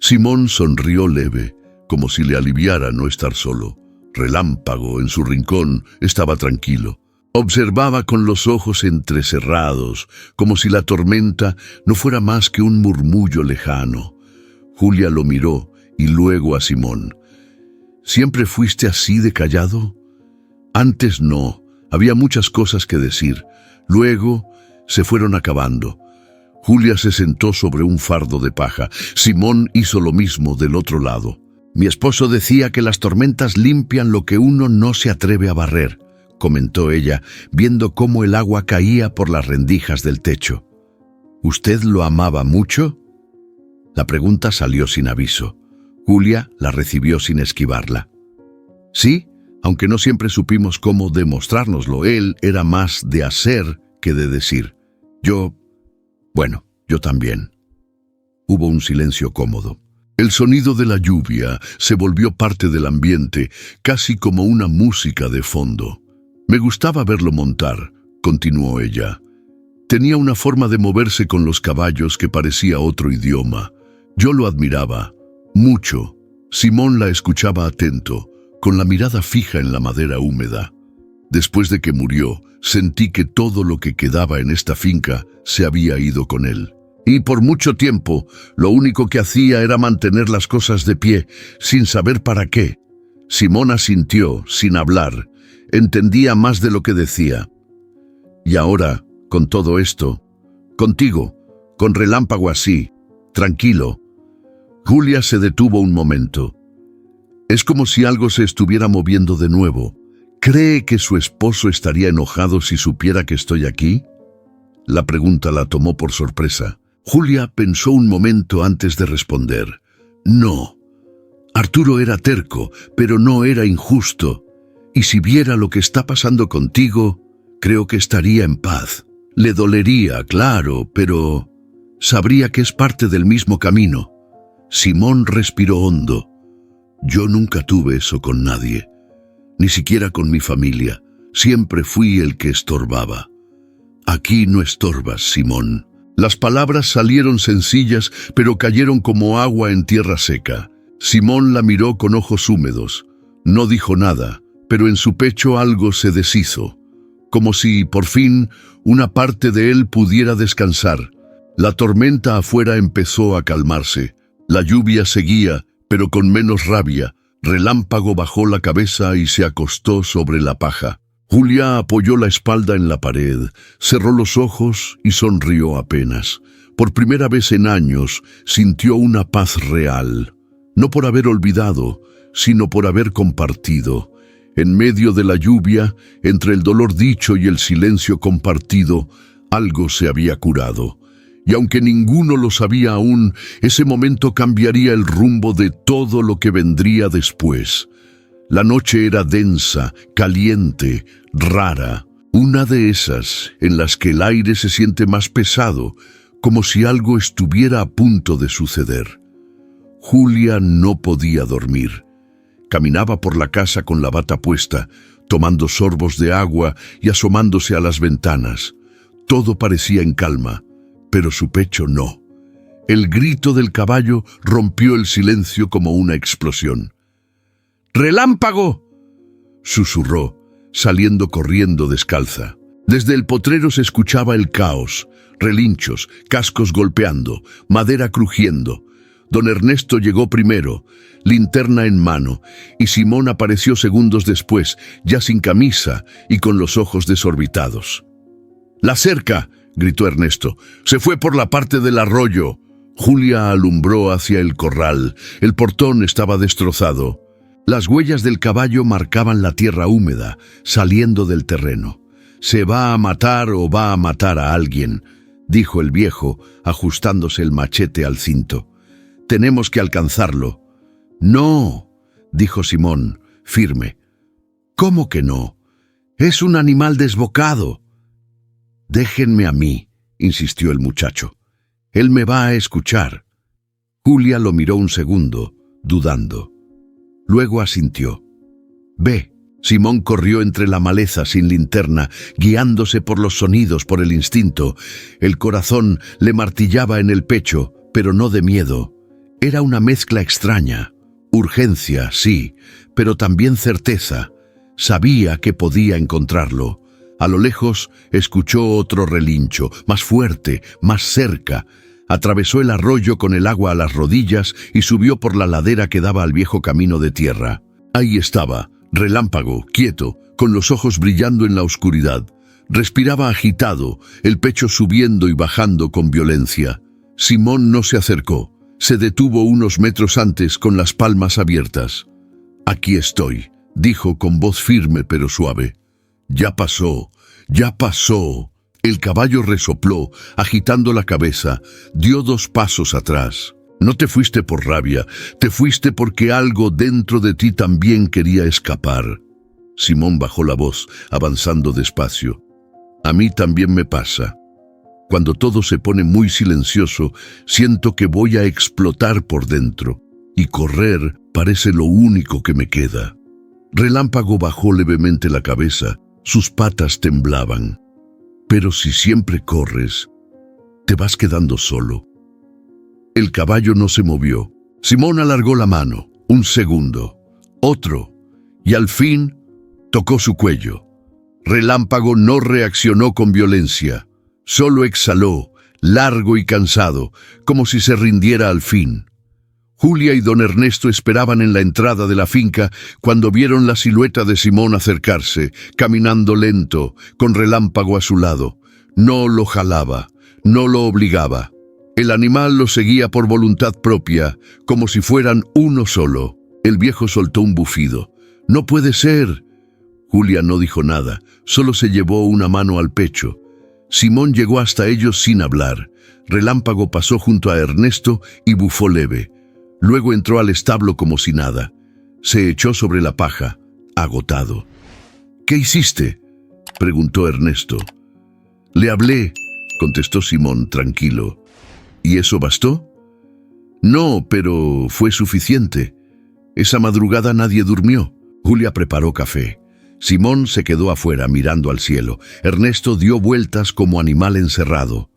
Simón sonrió leve, como si le aliviara no estar solo. Relámpago, en su rincón, estaba tranquilo. Observaba con los ojos entrecerrados, como si la tormenta no fuera más que un murmullo lejano. Julia lo miró y luego a Simón. «¿Siempre fuiste así de callado?» «Antes no, había muchas cosas que decir. Luego se fueron acabando». Julia se sentó sobre un fardo de paja. Simón hizo lo mismo del otro lado. «Mi esposo decía que las tormentas limpian lo que uno no se atreve a barrer», comentó ella, viendo cómo el agua caía por las rendijas del techo. «¿Usted lo amaba mucho?» La pregunta salió sin aviso. Julia la recibió sin esquivarla. «Sí, aunque no siempre supimos cómo demostrárnoslo. Él era más de hacer que de decir. Bueno, yo también». Hubo un silencio cómodo. El sonido de la lluvia se volvió parte del ambiente, casi como una música de fondo. «Me gustaba verlo montar», continuó ella. «Tenía una forma de moverse con los caballos que parecía otro idioma. Yo lo admiraba, mucho». Simón la escuchaba atento, con la mirada fija en la madera húmeda. Después de que murió, sentí que todo lo que quedaba en esta finca se había ido con él. Y por mucho tiempo, lo único que hacía era mantener las cosas de pie, sin saber para qué. Simón asintió, sin hablar. Entendía más de lo que decía. «Y ahora, con todo esto, contigo, con Relámpago así, tranquilo». Julia se detuvo un momento. Es como si algo se estuviera moviendo de nuevo. ¿Cree que su esposo estaría enojado si supiera que estoy aquí? La pregunta la tomó por sorpresa. Julia pensó un momento antes de responder. No. Arturo era terco, pero no era injusto. Y si viera lo que está pasando contigo, creo que estaría en paz. Le dolería, claro, pero sabría que es parte del mismo camino. Simón respiró hondo. Yo nunca tuve eso con nadie, ni siquiera con mi familia. Siempre fui el que estorbaba. Aquí no estorbas, Simón. Las palabras salieron sencillas, pero cayeron como agua en tierra seca. Simón la miró con ojos húmedos. No dijo nada, pero en su pecho algo se deshizo, como si, por fin, una parte de él pudiera descansar. La tormenta afuera empezó a calmarse. La lluvia seguía, pero con menos rabia. Relámpago bajó la cabeza y se acostó sobre la paja. Julia apoyó la espalda en la pared, cerró los ojos y sonrió apenas. Por primera vez en años sintió una paz real, no por haber olvidado, sino por haber compartido. En medio de la lluvia, entre el dolor dicho y el silencio compartido, algo se había curado. Y aunque ninguno lo sabía aún, ese momento cambiaría el rumbo de todo lo que vendría después. La noche era densa, caliente, rara, una de esas en las que el aire se siente más pesado, como si algo estuviera a punto de suceder. Julia no podía dormir. Caminaba por la casa con la bata puesta, tomando sorbos de agua y asomándose a las ventanas. Todo parecía en calma, pero su pecho no. El grito del caballo rompió el silencio como una explosión. ¡Relámpago!, susurró, saliendo corriendo descalza. Desde el potrero se escuchaba el caos, relinchos, cascos golpeando, madera crujiendo. Don Ernesto llegó primero, linterna en mano, y Simón apareció segundos después, ya sin camisa y con los ojos desorbitados. «¡La cerca!», gritó Ernesto. «Se fue por la parte del arroyo». Julia alumbró hacia el corral. El portón estaba destrozado. Las huellas del caballo marcaban la tierra húmeda, saliendo del terreno. «Se va a matar o va a matar a alguien», dijo el viejo, ajustándose el machete al cinto. «Tenemos que alcanzarlo». «No», dijo Simón, firme. «¿Cómo que no? Es un animal desbocado». «Déjenme a mí», insistió el muchacho. «Él me va a escuchar». Julia lo miró un segundo, dudando. Luego asintió. «Ve». Simón corrió entre la maleza sin linterna, guiándose por los sonidos, por el instinto. El corazón le martillaba en el pecho, pero no de miedo. Era una mezcla extraña. Urgencia, sí, pero también certeza. Sabía que podía encontrarlo. A lo lejos escuchó otro relincho, más fuerte, más cerca. Atravesó el arroyo con el agua a las rodillas y subió por la ladera que daba al viejo camino de tierra. Ahí estaba, Relámpago, quieto, con los ojos brillando en la oscuridad. Respiraba agitado, el pecho subiendo y bajando con violencia. Simón no se acercó. Se detuvo unos metros antes con las palmas abiertas. «Aquí estoy», dijo con voz firme pero suave. «Ya pasó, ya pasó». El caballo resopló, agitando la cabeza, dio 2 pasos atrás. «No te fuiste por rabia, te fuiste porque algo dentro de ti también quería escapar». Simón bajó la voz, avanzando despacio. «A mí también me pasa. Cuando todo se pone muy silencioso, siento que voy a explotar por dentro, y correr parece lo único que me queda». Relámpago bajó levemente la cabeza, sus patas temblaban. «Pero si siempre corres, te vas quedando solo». El caballo no se movió. Simón alargó la mano, 1 segundo, otro, y al fin tocó su cuello. Relámpago no reaccionó con violencia, solo exhaló, largo y cansado, como si se rindiera al fin. Julia y don Ernesto esperaban en la entrada de la finca cuando vieron la silueta de Simón acercarse, caminando lento, con Relámpago a su lado. No lo jalaba, no lo obligaba. El animal lo seguía por voluntad propia, como si fueran uno solo. El viejo soltó un bufido. «¡No puede ser!». Julia no dijo nada, solo se llevó una mano al pecho. Simón llegó hasta ellos sin hablar. Relámpago pasó junto a Ernesto y bufó leve. Luego entró al establo como si nada. Se echó sobre la paja, agotado. «¿Qué hiciste?», preguntó Ernesto. Le hablé, contestó Simón tranquilo. ¿Y eso bastó? No, pero fue suficiente. Esa madrugada nadie durmió. Julia preparó café. Simón se quedó afuera mirando al cielo. Ernesto dio vueltas como animal encerrado.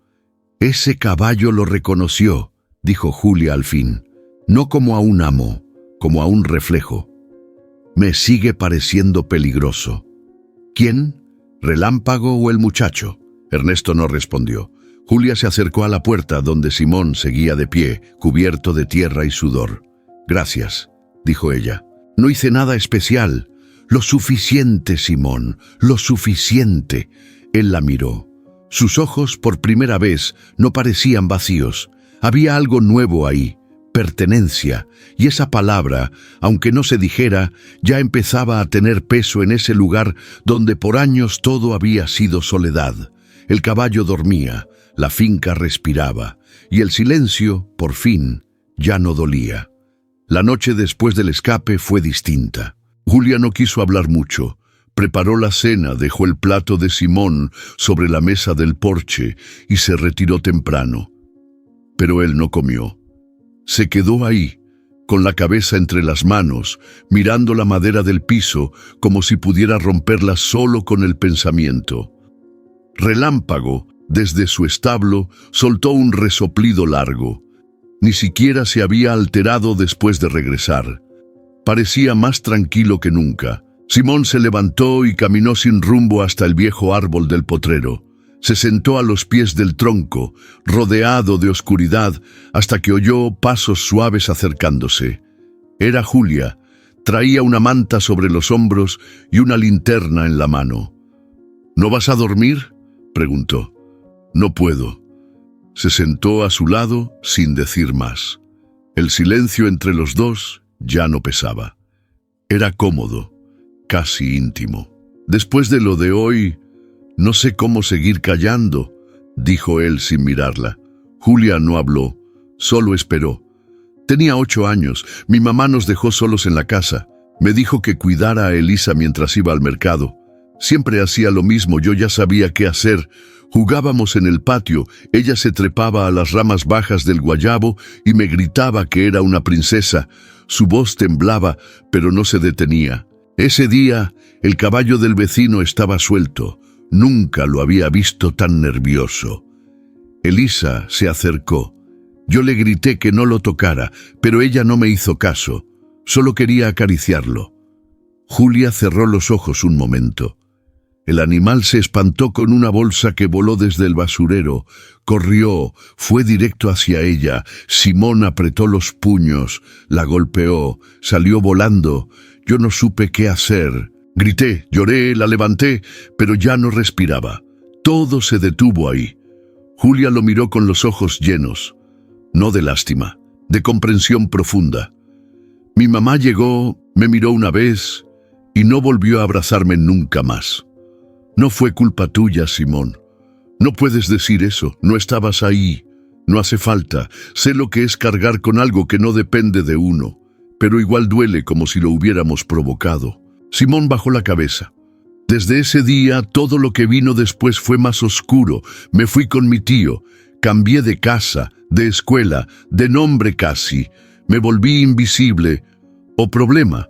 Ese caballo lo reconoció, dijo Julia al fin. No como a un amo, como a un reflejo. Me sigue pareciendo peligroso. ¿Quién? ¿Relámpago o el muchacho? Ernesto no respondió. Julia se acercó a la puerta donde Simón seguía de pie, cubierto de tierra y sudor. Gracias, dijo ella. No hice nada especial. Lo suficiente, Simón, lo suficiente. Él la miró. Sus ojos, por primera vez, no parecían vacíos. Había algo nuevo ahí, pertenencia, y esa palabra, aunque no se dijera, ya empezaba a tener peso en ese lugar donde por años todo había sido soledad. El caballo dormía, la finca respiraba, y el silencio, por fin, ya no dolía. La noche después del escape fue distinta. Julia no quiso hablar mucho. Preparó la cena, dejó el plato de Simón sobre la mesa del porche y se retiró temprano. Pero él no comió. Se quedó ahí, con la cabeza entre las manos, mirando la madera del piso como si pudiera romperla solo con el pensamiento. Relámpago, desde su establo, soltó un resoplido largo. Ni siquiera se había alterado después de regresar. Parecía más tranquilo que nunca. Simón se levantó y caminó sin rumbo hasta el viejo árbol del potrero. Se sentó a los pies del tronco, rodeado de oscuridad, hasta que oyó pasos suaves acercándose. Era Julia. Traía una manta sobre los hombros y una linterna en la mano. ¿No vas a dormir?, preguntó. No puedo. Se sentó a su lado sin decir más. El silencio entre los dos ya no pesaba. Era cómodo, casi íntimo. Después de lo de hoy, no sé cómo seguir callando, dijo él sin mirarla. Julia no habló, solo esperó. Tenía 8 años, mi mamá nos dejó solos en la casa. Me dijo que cuidara a Elisa mientras iba al mercado. Siempre hacía lo mismo, yo ya sabía qué hacer. Jugábamos en el patio, ella se trepaba a las ramas bajas del guayabo y me gritaba que era una princesa. Su voz temblaba, pero no se detenía. Ese día, el caballo del vecino estaba suelto. Nunca lo había visto tan nervioso. Elisa se acercó. Yo le grité que no lo tocara, pero ella no me hizo caso. Solo quería acariciarlo. Julia cerró los ojos un momento. El animal se espantó con una bolsa que voló desde el basurero. Corrió, fue directo hacia ella. Simón apretó los puños, la golpeó, salió volando. Yo no supe qué hacer. Grité, lloré, la levanté, pero ya no respiraba. Todo se detuvo ahí. Julia lo miró con los ojos llenos, no de lástima, de comprensión profunda. Mi mamá llegó, me miró una vez y no volvió a abrazarme nunca más. No fue culpa tuya, Simón. No puedes decir eso, no estabas ahí. No hace falta, sé lo que es cargar con algo que no depende de uno, pero igual duele como si lo hubiéramos provocado. Simón bajó la cabeza. Desde ese día, todo lo que vino después fue más oscuro. Me fui con mi tío, cambié de casa, de escuela, de nombre casi. Me volví invisible, o problema,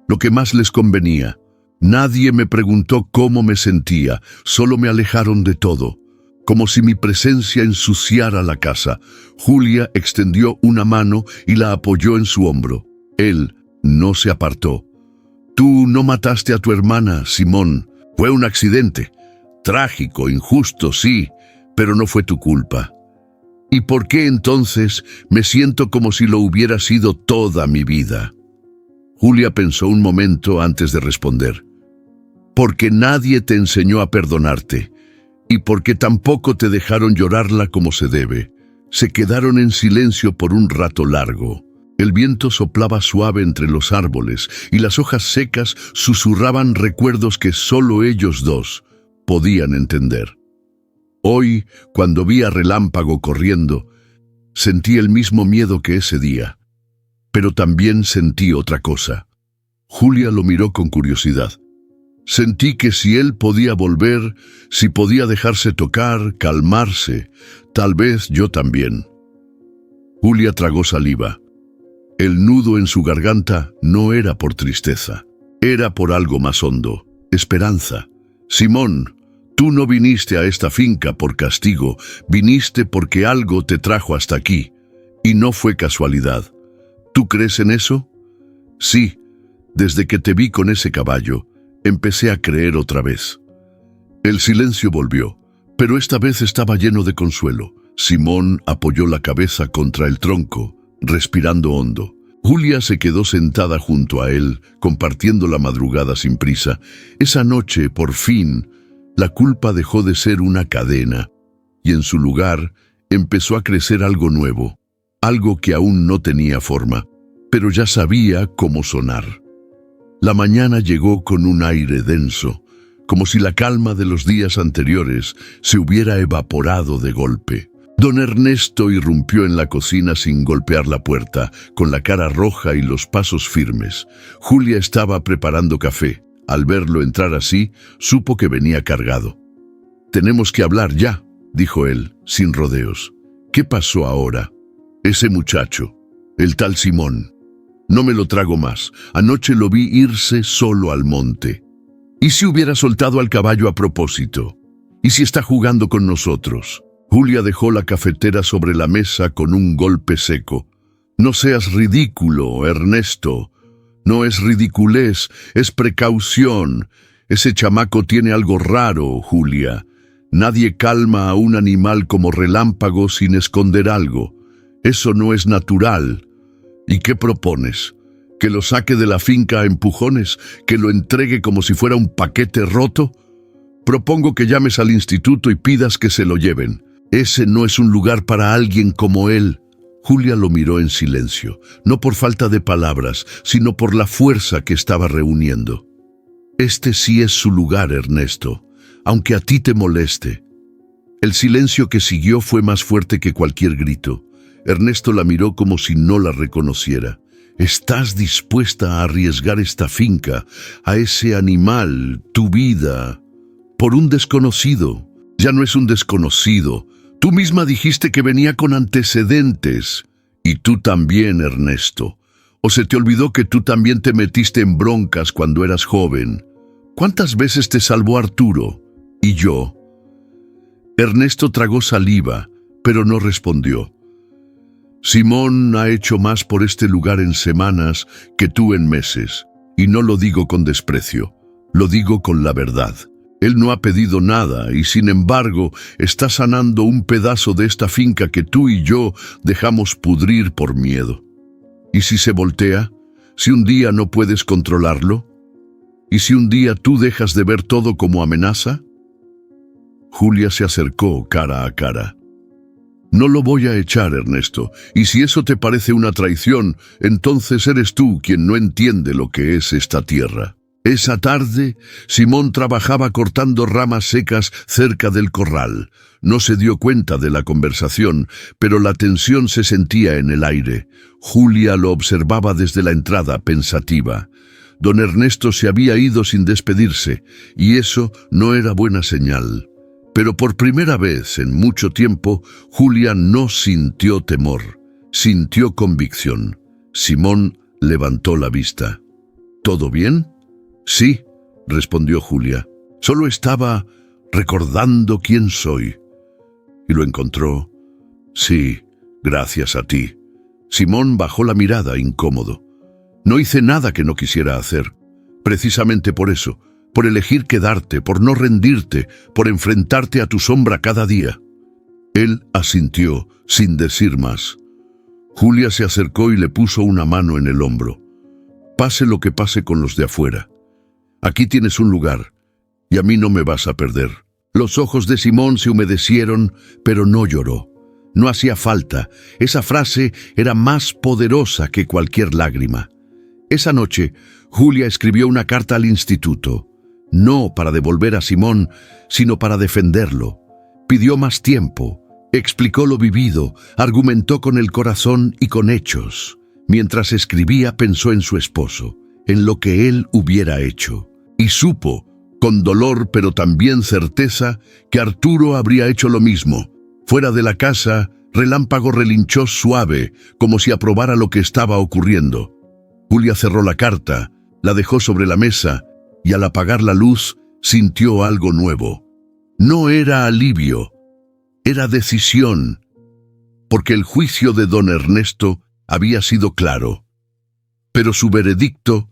lo que más les convenía. Nadie me preguntó cómo me sentía, solo me alejaron de todo, como si mi presencia ensuciara la casa. Julia extendió una mano y la apoyó en su hombro. Él no se apartó. Tú no mataste a tu hermana, Simón. Fue un accidente. Trágico, injusto, sí, pero no fue tu culpa. ¿Y por qué entonces me siento como si lo hubiera sido toda mi vida? Julia pensó un momento antes de responder. Porque nadie te enseñó a perdonarte, y porque tampoco te dejaron llorarla como se debe. Se quedaron en silencio por un rato largo. El viento soplaba suave entre los árboles, y las hojas secas susurraban recuerdos que solo ellos dos podían entender. Hoy, cuando vi a Relámpago corriendo, sentí el mismo miedo que ese día, pero también sentí otra cosa. Julia lo miró con curiosidad. Sentí que si él podía volver, si podía dejarse tocar, calmarse, tal vez yo también. Julia tragó saliva. El nudo en su garganta no era por tristeza, era por algo más hondo, esperanza. Simón, tú no viniste a esta finca por castigo, viniste porque algo te trajo hasta aquí, y no fue casualidad. ¿Tú crees en eso? Sí, desde que te vi con ese caballo, empecé a creer otra vez. El silencio volvió, pero esta vez estaba lleno de consuelo. Simón apoyó la cabeza contra el tronco, respirando hondo. Julia se quedó sentada junto a él, compartiendo la madrugada sin prisa. Esa noche, por fin, la culpa dejó de ser una cadena, y en su lugar empezó a crecer algo nuevo, algo que aún no tenía forma, pero ya sabía cómo sonar. La mañana llegó con un aire denso, como si la calma de los días anteriores se hubiera evaporado de golpe. Don Ernesto irrumpió en la cocina sin golpear la puerta, con la cara roja y los pasos firmes. Julia estaba preparando café. Al verlo entrar así, supo que venía cargado. «Tenemos que hablar ya», dijo él, sin rodeos. «¿Qué pasó ahora? Ese muchacho, el tal Simón. No me lo trago más. Anoche lo vi irse solo al monte. ¿Y si hubiera soltado al caballo a propósito? ¿Y si está jugando con nosotros?» Julia dejó la cafetera sobre la mesa con un golpe seco. «No seas ridículo, Ernesto. No es ridiculez, es precaución. Ese chamaco tiene algo raro, Julia. Nadie calma a un animal como Relámpago sin esconder algo. Eso no es natural. ¿Y qué propones? ¿Que lo saque de la finca a empujones? ¿Que lo entregue como si fuera un paquete roto? Propongo que llames al instituto y pidas que se lo lleven. Ese no es un lugar para alguien como él». Julia lo miró en silencio, no por falta de palabras, sino por la fuerza que estaba reuniendo. «Este sí es su lugar, Ernesto, aunque a ti te moleste». El silencio que siguió fue más fuerte que cualquier grito. Ernesto la miró como si no la reconociera. «¿Estás dispuesta a arriesgar esta finca, a ese animal, tu vida, por un desconocido?» «Ya no es un desconocido. Tú misma dijiste que venía con antecedentes. Y tú también, Ernesto. ¿O se te olvidó que tú también te metiste en broncas cuando eras joven? ¿Cuántas veces te salvó Arturo? ¿Y yo?» Ernesto tragó saliva, pero no respondió. «Simón ha hecho más por este lugar en semanas que tú en meses. Y no lo digo con desprecio, lo digo con la verdad. Él no ha pedido nada y, sin embargo, está sanando un pedazo de esta finca que tú y yo dejamos pudrir por miedo. ¿Y si se voltea? ¿Si un día no puedes controlarlo? ¿Y si un día tú dejas de ver todo como amenaza?» Julia se acercó cara a cara. «No lo voy a echar, Ernesto, y si eso te parece una traición, entonces eres tú quien no entiende lo que es esta tierra». Esa tarde, Simón trabajaba cortando ramas secas cerca del corral. No se dio cuenta de la conversación, pero la tensión se sentía en el aire. Julia lo observaba desde la entrada, pensativa. Don Ernesto se había ido sin despedirse, y eso no era buena señal. Pero por primera vez en mucho tiempo, Julia no sintió temor, sintió convicción. Simón levantó la vista. «¿Todo bien?» «Sí», respondió Julia. «Solo estaba recordando quién soy». «¿Y lo encontró?» «Sí, gracias a ti». Simón bajó la mirada, incómodo. «No hice nada que no quisiera hacer. Precisamente por eso, por elegir quedarte, por no rendirte, por enfrentarte a tu sombra cada día». Él asintió, sin decir más. Julia se acercó y le puso una mano en el hombro. «Pase lo que pase con los de afuera. Aquí tienes un lugar, y a mí no me vas a perder». Los ojos de Simón se humedecieron, pero no lloró. No hacía falta. Esa frase era más poderosa que cualquier lágrima. Esa noche, Julia escribió una carta al instituto. No para devolver a Simón, sino para defenderlo. Pidió más tiempo, explicó lo vivido, argumentó con el corazón y con hechos. Mientras escribía, pensó en su esposo, en lo que él hubiera hecho. Y supo, con dolor pero también certeza que Arturo habría hecho lo mismo. Fuera de la casa, Relámpago relinchó suave, como si aprobara lo que estaba ocurriendo. Julia cerró la carta, la dejó sobre la mesa, y al apagar la luz, sintió algo nuevo. No era alivio, era decisión, porque el juicio de don Ernesto había sido claro. Pero su veredicto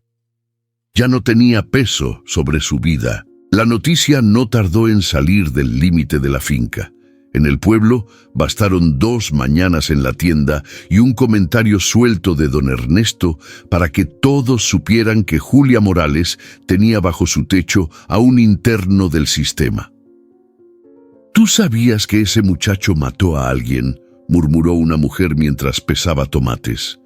ya no tenía peso sobre su vida. La noticia no tardó en salir del límite de la finca. En el pueblo bastaron 2 mañanas en la tienda y un comentario suelto de don Ernesto para que todos supieran que Julia Morales tenía bajo su techo a un interno del sistema. «¿Tú sabías que ese muchacho mató a alguien?», murmuró una mujer mientras pesaba tomates.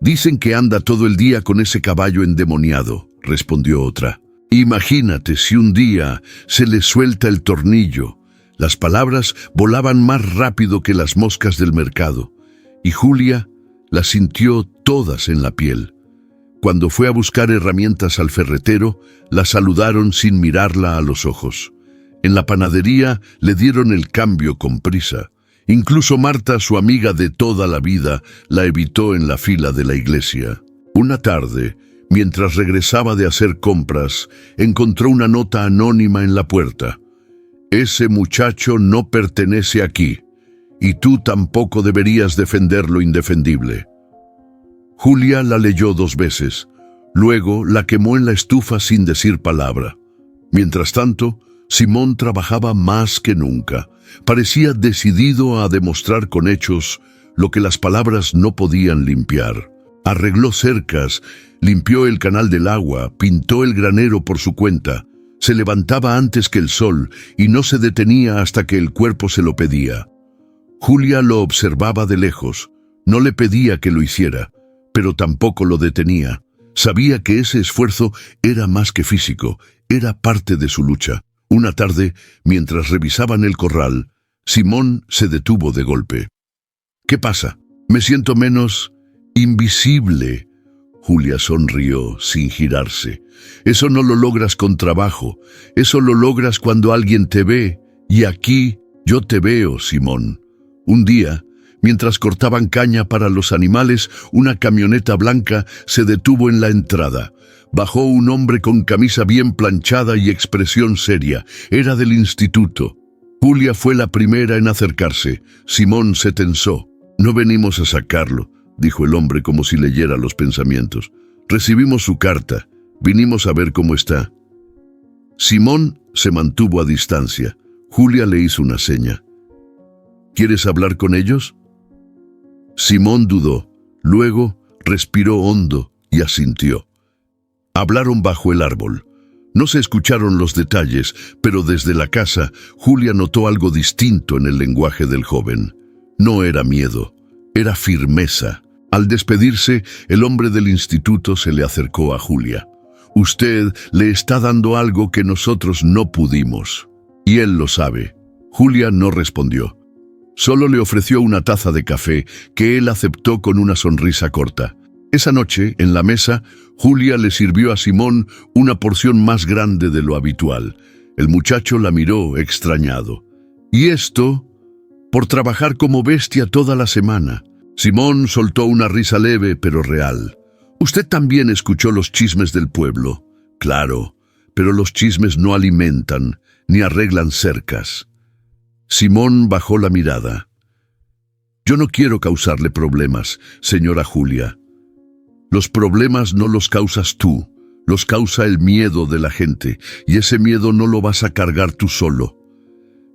«Dicen que anda todo el día con ese caballo endemoniado», respondió otra. «Imagínate si un día se le suelta el tornillo». Las palabras volaban más rápido que las moscas del mercado, y Julia las sintió todas en la piel. Cuando fue a buscar herramientas al ferretero, la saludaron sin mirarla a los ojos. En la panadería le dieron el cambio con prisa. Incluso Marta, su amiga de toda la vida, la evitó en la fila de la iglesia. Una tarde, mientras regresaba de hacer compras, encontró una nota anónima en la puerta. «Ese muchacho no pertenece aquí, y tú tampoco deberías defender lo indefendible». Julia la leyó 2 veces, luego la quemó en la estufa sin decir palabra. Mientras tanto, Simón trabajaba más que nunca. Parecía decidido a demostrar con hechos lo que las palabras no podían limpiar. Arregló cercas, limpió el canal del agua, pintó el granero por su cuenta. Se levantaba antes que el sol y no se detenía hasta que el cuerpo se lo pedía. Julia lo observaba de lejos. No le pedía que lo hiciera, pero tampoco lo detenía. Sabía que ese esfuerzo era más que físico, era parte de su lucha. Una tarde, mientras revisaban el corral, Simón se detuvo de golpe. «¿Qué pasa? Me siento menos invisible». Julia sonrió sin girarse. «Eso no lo logras con trabajo, eso lo logras cuando alguien te ve, y aquí yo te veo, Simón». Un día, mientras cortaban caña para los animales, una camioneta blanca se detuvo en la entrada. Bajó un hombre con camisa bien planchada y expresión seria. Era del instituto. Julia fue la primera en acercarse. Simón se tensó. «No venimos a sacarlo», dijo el hombre como si leyera los pensamientos. «Recibimos su carta. Vinimos a ver cómo está». Simón se mantuvo a distancia. Julia le hizo una seña. «¿Quieres hablar con ellos?». Simón dudó. Luego respiró hondo y asintió. Hablaron bajo el árbol. No se escucharon los detalles, pero desde la casa, Julia notó algo distinto en el lenguaje del joven. No era miedo, era firmeza. Al despedirse, el hombre del instituto se le acercó a Julia. «Usted le está dando algo que nosotros no pudimos, y él lo sabe». Julia no respondió. Solo le ofreció una taza de café que él aceptó con una sonrisa corta. Esa noche, en la mesa, Julia le sirvió a Simón una porción más grande de lo habitual. El muchacho la miró extrañado. «¿Y esto? Por trabajar como bestia toda la semana». Simón soltó una risa leve pero real. «Usted también escuchó los chismes del pueblo». «Claro, pero los chismes no alimentan ni arreglan cercas». Simón bajó la mirada. «Yo no quiero causarle problemas, señora Julia. Los problemas no los causas tú, los causa el miedo de la gente, y ese miedo no lo vas a cargar tú solo».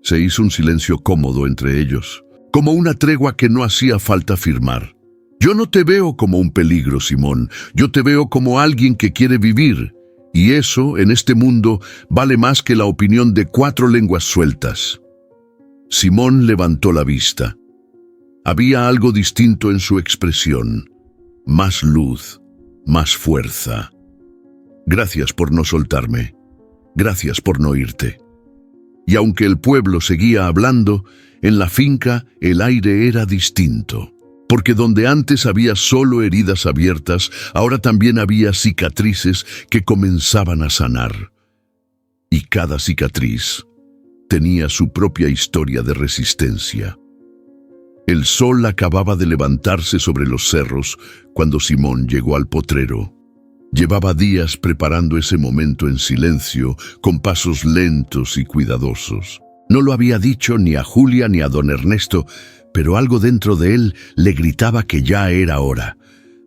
Se hizo un silencio cómodo entre ellos, como una tregua que no hacía falta firmar. «Yo no te veo como un peligro, Simón. Yo te veo como alguien que quiere vivir, y eso, en este mundo, vale más que la opinión de 4 lenguas sueltas». Simón levantó la vista. Había algo distinto en su expresión. Más luz, más fuerza. «Gracias por no soltarme. Gracias por no irte». Y aunque el pueblo seguía hablando, en la finca el aire era distinto. Porque donde antes había solo heridas abiertas, ahora también había cicatrices que comenzaban a sanar. y cada cicatriz tenía su propia historia de resistencia. El sol acababa de levantarse sobre los cerros cuando Simón llegó al potrero. Llevaba días preparando ese momento en silencio, con pasos lentos y cuidadosos. No lo había dicho ni a Julia ni a don Ernesto, pero algo dentro de él le gritaba que ya era hora.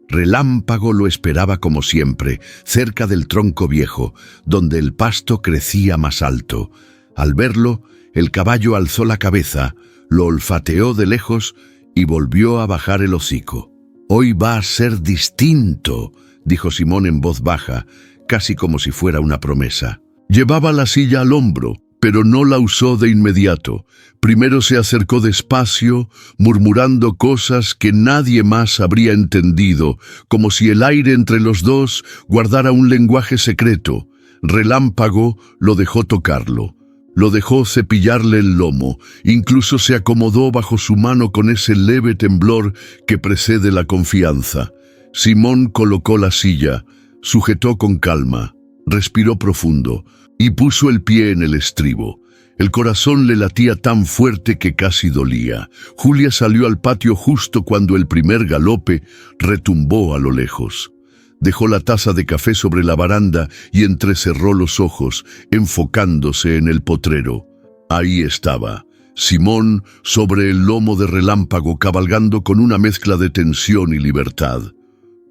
Relámpago lo esperaba como siempre, cerca del tronco viejo, donde el pasto crecía más alto. Al verlo, el caballo alzó la cabeza, lo olfateó de lejos y volvió a bajar el hocico. «Hoy va a ser distinto», dijo Simón en voz baja, casi como si fuera una promesa. Llevaba la silla al hombro, pero no la usó de inmediato. Primero se acercó despacio, murmurando cosas que nadie más habría entendido, como si el aire entre los dos guardara un lenguaje secreto. Relámpago lo dejó tocarlo. Lo dejó cepillarle el lomo, incluso se acomodó bajo su mano con ese leve temblor que precede la confianza. Simón colocó la silla, sujetó con calma, respiró profundo y puso el pie en el estribo. El corazón le latía tan fuerte que casi dolía. Julia salió al patio justo cuando el primer galope retumbó a lo lejos. Dejó la taza de café sobre la baranda y entrecerró los ojos, enfocándose en el potrero. Ahí estaba, Simón sobre el lomo de Relámpago, cabalgando con una mezcla de tensión y libertad.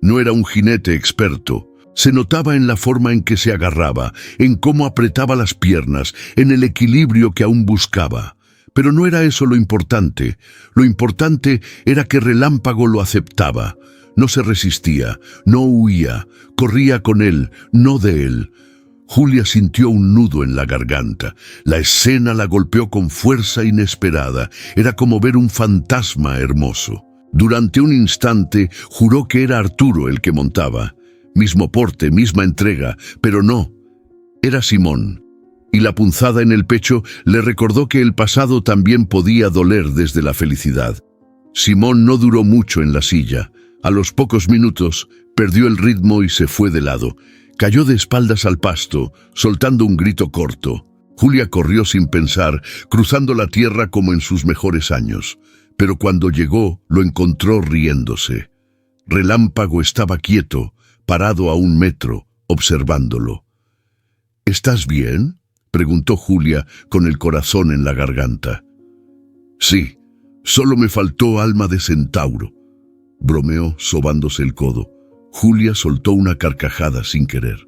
No era un jinete experto. Se notaba en la forma en que se agarraba, en cómo apretaba las piernas, en el equilibrio que aún buscaba. Pero no era eso lo importante. Lo importante era que Relámpago lo aceptaba. No se resistía, no huía, corría con él, no de él. Julia sintió un nudo en la garganta. La escena la golpeó con fuerza inesperada. Era como ver un fantasma hermoso. Durante un instante juró que era Arturo el que montaba. Mismo porte, misma entrega, pero no. Era Simón. Y la punzada en el pecho le recordó que el pasado también podía doler desde la felicidad. Simón no duró mucho en la silla. A los pocos minutos perdió el ritmo y se fue de lado. Cayó de espaldas al pasto, soltando un grito corto. Julia corrió sin pensar, cruzando la tierra como en sus mejores años. Pero cuando llegó, lo encontró riéndose. Relámpago estaba quieto, parado a 1 metro, observándolo. «¿Estás bien?», preguntó Julia con el corazón en la garganta. «Sí, solo me faltó alma de centauro», bromeó sobándose el codo. Julia soltó una carcajada sin querer.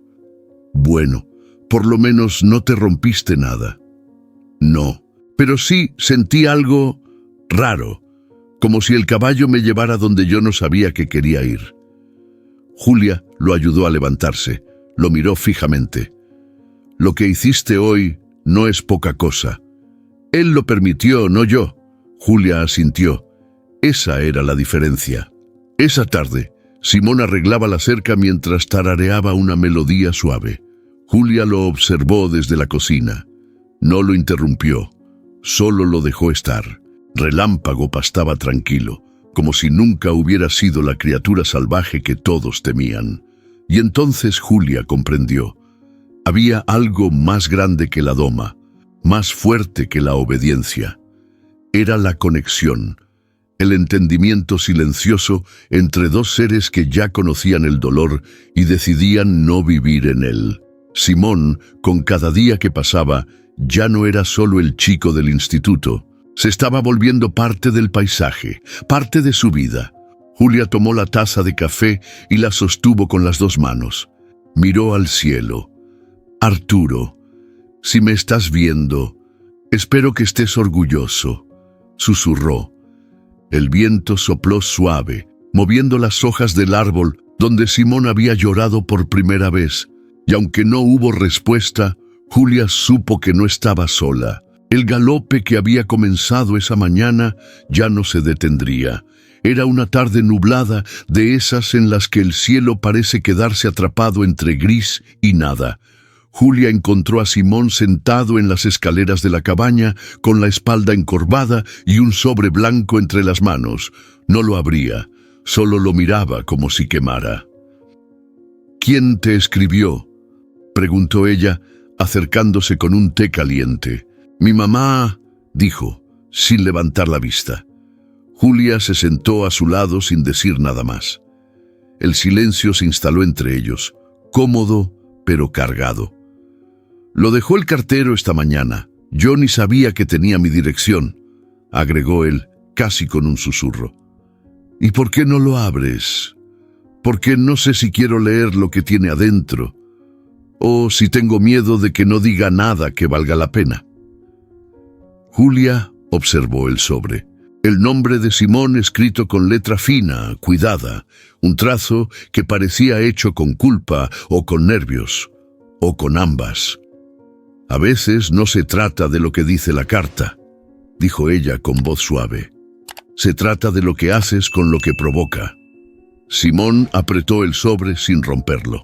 «Bueno, por lo menos no te rompiste nada». «No, pero sí sentí algo raro, como si el caballo me llevara donde yo no sabía que quería ir». Julia lo ayudó a levantarse, lo miró fijamente. «Lo que hiciste hoy no es poca cosa. Él lo permitió, no yo». Julia asintió. Esa era la diferencia. Esa tarde, Simón arreglaba la cerca mientras tarareaba una melodía suave. Julia lo observó desde la cocina. No lo interrumpió, solo lo dejó estar. Relámpago pastaba tranquilo, como si nunca hubiera sido la criatura salvaje que todos temían. Y entonces Julia comprendió. Había algo más grande que la doma, más fuerte que la obediencia. Era la conexión, el entendimiento silencioso entre dos seres que ya conocían el dolor y decidían no vivir en él. Simón, con cada día que pasaba, ya no era solo el chico del instituto. Se estaba volviendo parte del paisaje, parte de su vida. Julia tomó la taza de café y la sostuvo con las 2 manos. Miró al cielo. «Arturo, si me estás viendo, espero que estés orgulloso», susurró. El viento sopló suave, moviendo las hojas del árbol donde Simón había llorado por primera vez. Y aunque no hubo respuesta, Julia supo que no estaba sola. El galope que había comenzado esa mañana ya no se detendría. Era una tarde nublada, de esas en las que el cielo parece quedarse atrapado entre gris y nada. Julia encontró a Simón sentado en las escaleras de la cabaña, con la espalda encorvada y un sobre blanco entre las manos. No lo abría, solo lo miraba como si quemara. «¿Quién te escribió?», preguntó ella, acercándose con un té caliente. «Mi mamá», dijo, sin levantar la vista. Julia se sentó a su lado sin decir nada más. El silencio se instaló entre ellos, cómodo pero cargado. «Lo dejó el cartero esta mañana. Yo ni sabía que tenía mi dirección», agregó él, casi con un susurro. «¿Y por qué no lo abres? Porque no sé si quiero leer lo que tiene adentro, o si tengo miedo de que no diga nada que valga la pena». Julia observó el sobre. El nombre de Simón escrito con letra fina, cuidada, un trazo que parecía hecho con culpa o con nervios, o con ambas. «A veces no se trata de lo que dice la carta», dijo ella con voz suave. «Se trata de lo que haces con lo que provoca». Simón apretó el sobre sin romperlo.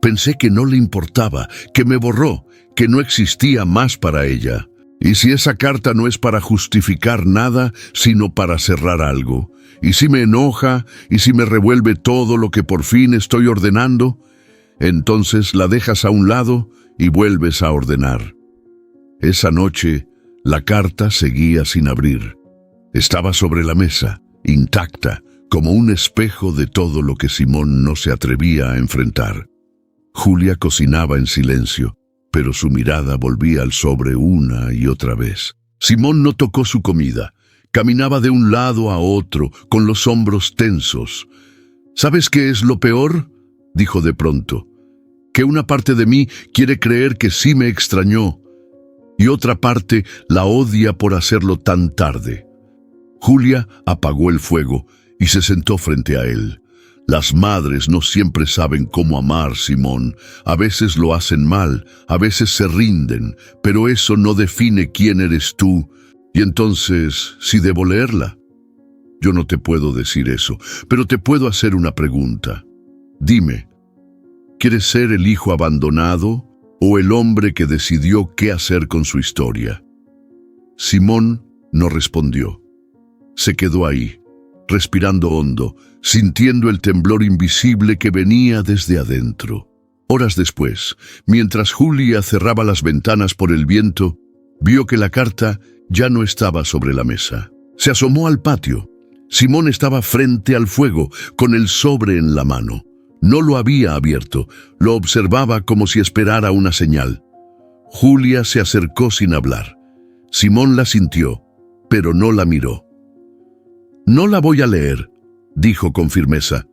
Pensé que no le importaba, que me borró, que no existía más para ella. ¿Y si esa carta no es para justificar nada, sino para cerrar algo? ¿Y si me enoja? ¿Y si me revuelve todo lo que por fin estoy ordenando? Entonces la dejas a un lado y vuelves a ordenar. Esa noche, la carta seguía sin abrir. Estaba sobre la mesa, intacta, como un espejo de todo lo que Simón no se atrevía a enfrentar. Julia cocinaba en silencio, pero su mirada volvía al sobre una y otra vez. Simón no tocó su comida. Caminaba de un lado a otro, con los hombros tensos. «¿Sabes qué es lo peor?», dijo de pronto. «Que una parte de mí quiere creer que sí me extrañó, y otra parte la odia por hacerlo tan tarde». Julia apagó el fuego y se sentó frente a él. «Las madres no siempre saben cómo amar, Simón. A veces lo hacen mal, a veces se rinden, pero eso no define quién eres tú. Y entonces, ¿sí debo leerla?». «Yo no te puedo decir eso, pero te puedo hacer una pregunta. Dime, ¿quieres ser el hijo abandonado o el hombre que decidió qué hacer con su historia?». Simón no respondió. Se quedó ahí, respirando hondo, sintiendo el temblor invisible que venía desde adentro. Horas después, mientras Julia cerraba las ventanas por el viento, vio que la carta ya no estaba sobre la mesa. Se asomó al patio. Simón estaba frente al fuego, con el sobre en la mano. No lo había abierto, lo observaba como si esperara una señal. Julia se acercó sin hablar. Simón la sintió, pero no la miró. «No la voy a leer», dijo con firmeza.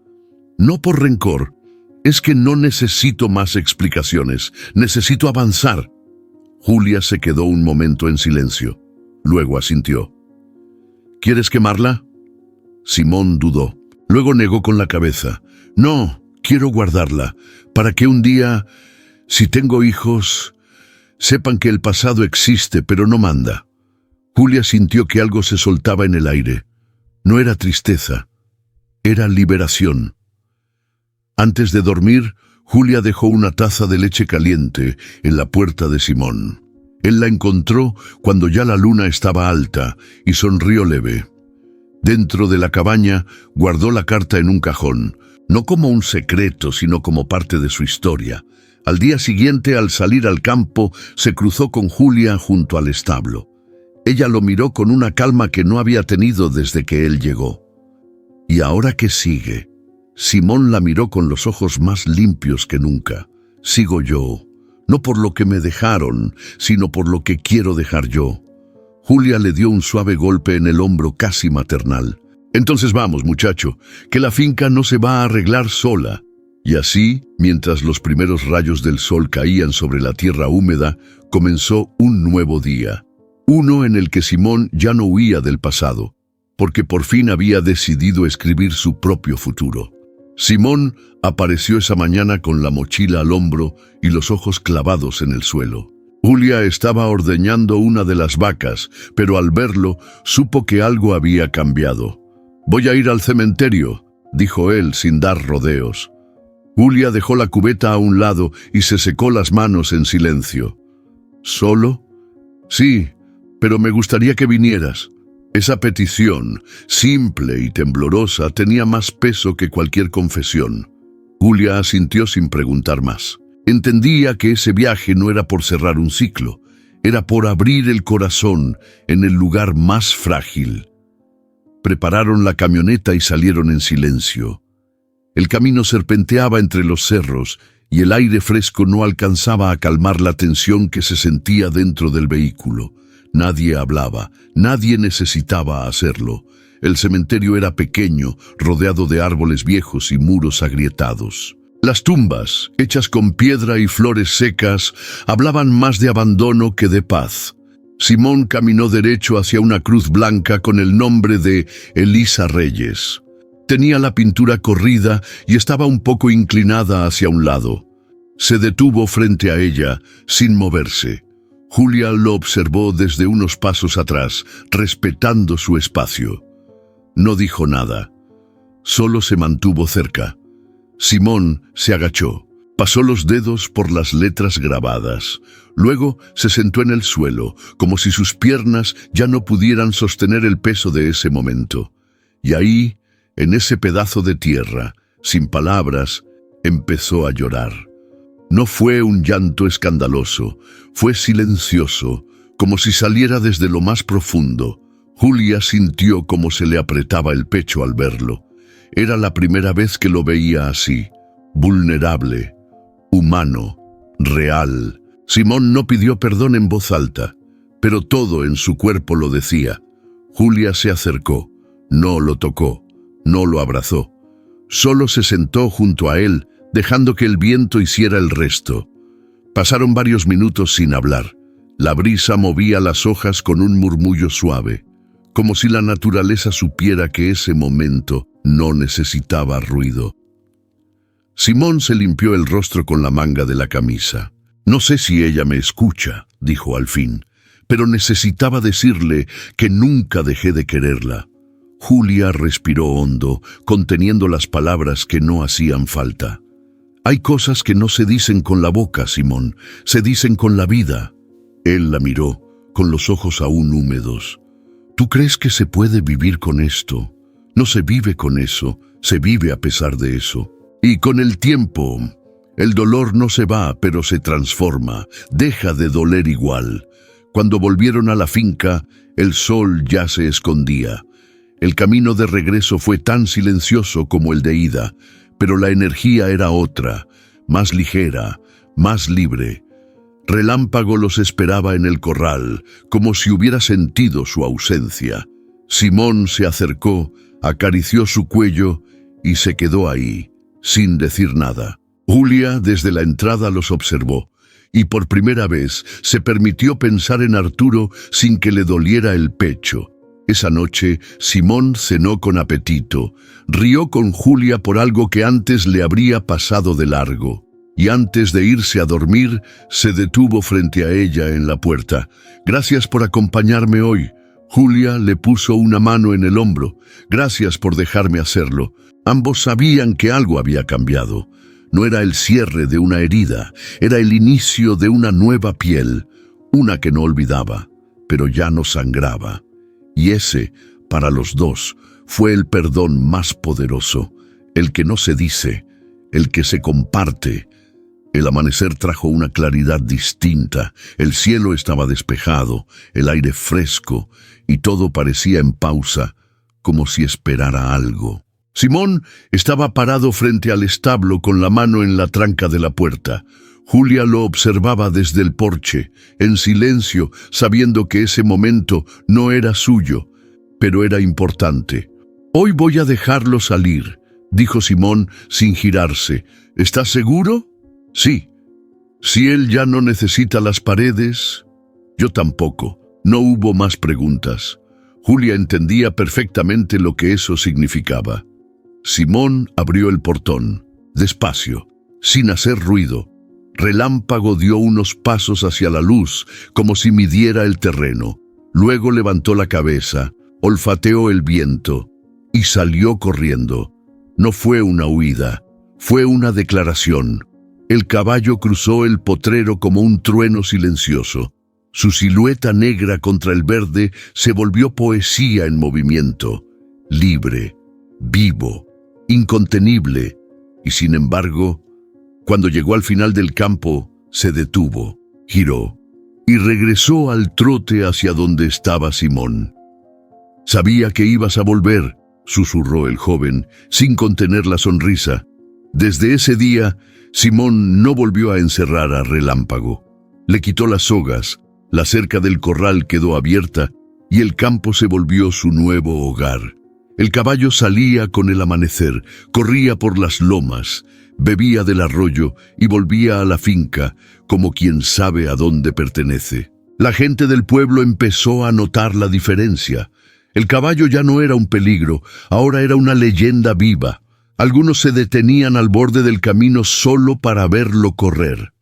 «No por rencor, es que no necesito más explicaciones, necesito avanzar». Julia se quedó un momento en silencio, luego asintió. «¿Quieres quemarla?». Simón dudó, luego negó con la cabeza. «No, quiero guardarla, para que un día, si tengo hijos, sepan que el pasado existe pero no manda». Julia sintió que algo se soltaba en el aire. No era tristeza, era liberación. Antes de dormir, Julia dejó una taza de leche caliente en la puerta de Simón. Él la encontró cuando ya la luna estaba alta y sonrió leve. Dentro de la cabaña guardó la carta en un cajón, no como un secreto, sino como parte de su historia. Al día siguiente, al salir al campo, se cruzó con Julia junto al establo. Ella lo miró con una calma que no había tenido desde que él llegó. «¿Y ahora qué sigue?». Simón la miró con los ojos más limpios que nunca. «Sigo yo, no por lo que me dejaron, sino por lo que quiero dejar yo». Julia le dio un suave golpe en el hombro casi maternal. «Entonces vamos, muchacho, que la finca no se va a arreglar sola». Y así, mientras los primeros rayos del sol caían sobre la tierra húmeda, comenzó un nuevo día. Uno en el que Simón ya no huía del pasado, porque por fin había decidido escribir su propio futuro. Simón apareció esa mañana con la mochila al hombro y los ojos clavados en el suelo. Julia estaba ordeñando una de las vacas, pero al verlo supo que algo había cambiado. «Voy a ir al cementerio», dijo él sin dar rodeos. Julia dejó la cubeta a un lado y se secó las manos en silencio. «¿Solo?». «Sí, pero me gustaría que vinieras». Esa petición, simple y temblorosa, tenía más peso que cualquier confesión. Julia asintió sin preguntar más. Entendía que ese viaje no era por cerrar un ciclo, era por abrir el corazón en el lugar más frágil. Prepararon la camioneta y salieron en silencio. El camino serpenteaba entre los cerros y el aire fresco no alcanzaba a calmar la tensión que se sentía dentro del vehículo. Nadie hablaba, nadie necesitaba hacerlo. El cementerio era pequeño, rodeado de árboles viejos y muros agrietados. Las tumbas, hechas con piedra y flores secas, hablaban más de abandono que de paz. Simón caminó derecho hacia una cruz blanca con el nombre de Elisa Reyes. Tenía la pintura corrida y estaba un poco inclinada hacia un lado. Se detuvo frente a ella, sin moverse. Julia lo observó desde unos pasos atrás, respetando su espacio. No dijo nada. Solo se mantuvo cerca. Simón se agachó. Pasó los dedos por las letras grabadas. Luego se sentó en el suelo, como si sus piernas ya no pudieran sostener el peso de ese momento. Y ahí, en ese pedazo de tierra, sin palabras, empezó a llorar. No fue un llanto escandaloso, fue silencioso, como si saliera desde lo más profundo. Julia sintió cómo se le apretaba el pecho al verlo. Era la primera vez que lo veía así, vulnerable, humano, real. Simón no pidió perdón en voz alta, pero todo en su cuerpo lo decía. Julia se acercó, no lo tocó, no lo abrazó. Solo se sentó junto a él, dejando que el viento hiciera el resto. Pasaron varios minutos sin hablar. La brisa movía las hojas con un murmullo suave, como si la naturaleza supiera que ese momento no necesitaba ruido. Simón se limpió el rostro con la manga de la camisa. «No sé si ella me escucha», dijo al fin, «pero necesitaba decirle que nunca dejé de quererla». Julia respiró hondo, conteniendo las palabras que no hacían falta. «Hay cosas que no se dicen con la boca, Simón, se dicen con la vida». Él la miró, con los ojos aún húmedos. «¿Tú crees que se puede vivir con esto? No se vive con eso, se vive a pesar de eso. Y con el tiempo, el dolor no se va, pero se transforma, deja de doler igual». Cuando volvieron a la finca, el sol ya se escondía. El camino de regreso fue tan silencioso como el de ida, pero la energía era otra, más ligera, más libre. Relámpago los esperaba en el corral, como si hubiera sentido su ausencia. Simón se acercó, acarició su cuello y se quedó ahí, sin decir nada. Julia desde la entrada los observó, y por primera vez se permitió pensar en Arturo sin que le doliera el pecho. Esa noche, Simón cenó con apetito, rió con Julia por algo que antes le habría pasado de largo. Y antes de irse a dormir, se detuvo frente a ella en la puerta. «Gracias por acompañarme hoy». Julia le puso una mano en el hombro. «Gracias por dejarme hacerlo». Ambos sabían que algo había cambiado. No era el cierre de una herida, era el inicio de una nueva piel, una que no olvidaba, pero ya no sangraba. Y ese, para los dos, fue el perdón más poderoso, el que no se dice, el que se comparte. El amanecer trajo una claridad distinta, el cielo estaba despejado, el aire fresco, y todo parecía en pausa, como si esperara algo. Simón estaba parado frente al establo con la mano en la tranca de la puerta. Julia lo observaba desde el porche, en silencio, sabiendo que ese momento no era suyo, pero era importante. «Hoy voy a dejarlo salir», dijo Simón sin girarse. «¿Estás seguro?» «Sí. Si él ya no necesita las paredes, yo tampoco». No hubo más preguntas. Julia entendía perfectamente lo que eso significaba. Simón abrió el portón, despacio, sin hacer ruido. Relámpago dio unos pasos hacia la luz, como si midiera el terreno. Luego levantó la cabeza, olfateó el viento y salió corriendo. No fue una huida, fue una declaración. El caballo cruzó el potrero como un trueno silencioso. Su silueta negra contra el verde se volvió poesía en movimiento, libre, vivo, incontenible, y sin embargo, Cuando llegó al final del campo, se detuvo, giró y regresó al trote hacia donde estaba Simón. «Sabía que ibas a volver», susurró el joven, sin contener la sonrisa. Desde ese día, Simón no volvió a encerrar a Relámpago. Le quitó las sogas, la cerca del corral quedó abierta y el campo se volvió su nuevo hogar. El caballo salía con el amanecer, corría por las lomas, bebía del arroyo y volvía a la finca como quien sabe a dónde pertenece. La gente del pueblo empezó a notar la diferencia. El caballo ya no era un peligro, ahora era una leyenda viva. Algunos se detenían al borde del camino solo para verlo correr.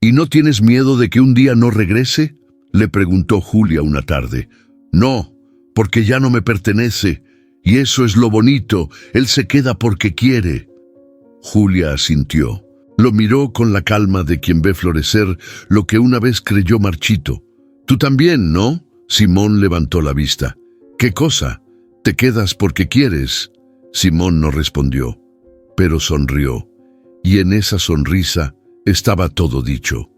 «¿Y no tienes miedo de que un día no regrese?», le preguntó Julia una tarde. «No, porque ya no me pertenece. Y eso es lo bonito, él se queda porque quiere». Julia asintió. Lo miró con la calma de quien ve florecer lo que una vez creyó marchito. «Tú también, ¿no?». Simón levantó la vista. «¿Qué cosa? ¿Te quedas porque quieres?». Simón no respondió, pero sonrió, y en esa sonrisa estaba todo dicho.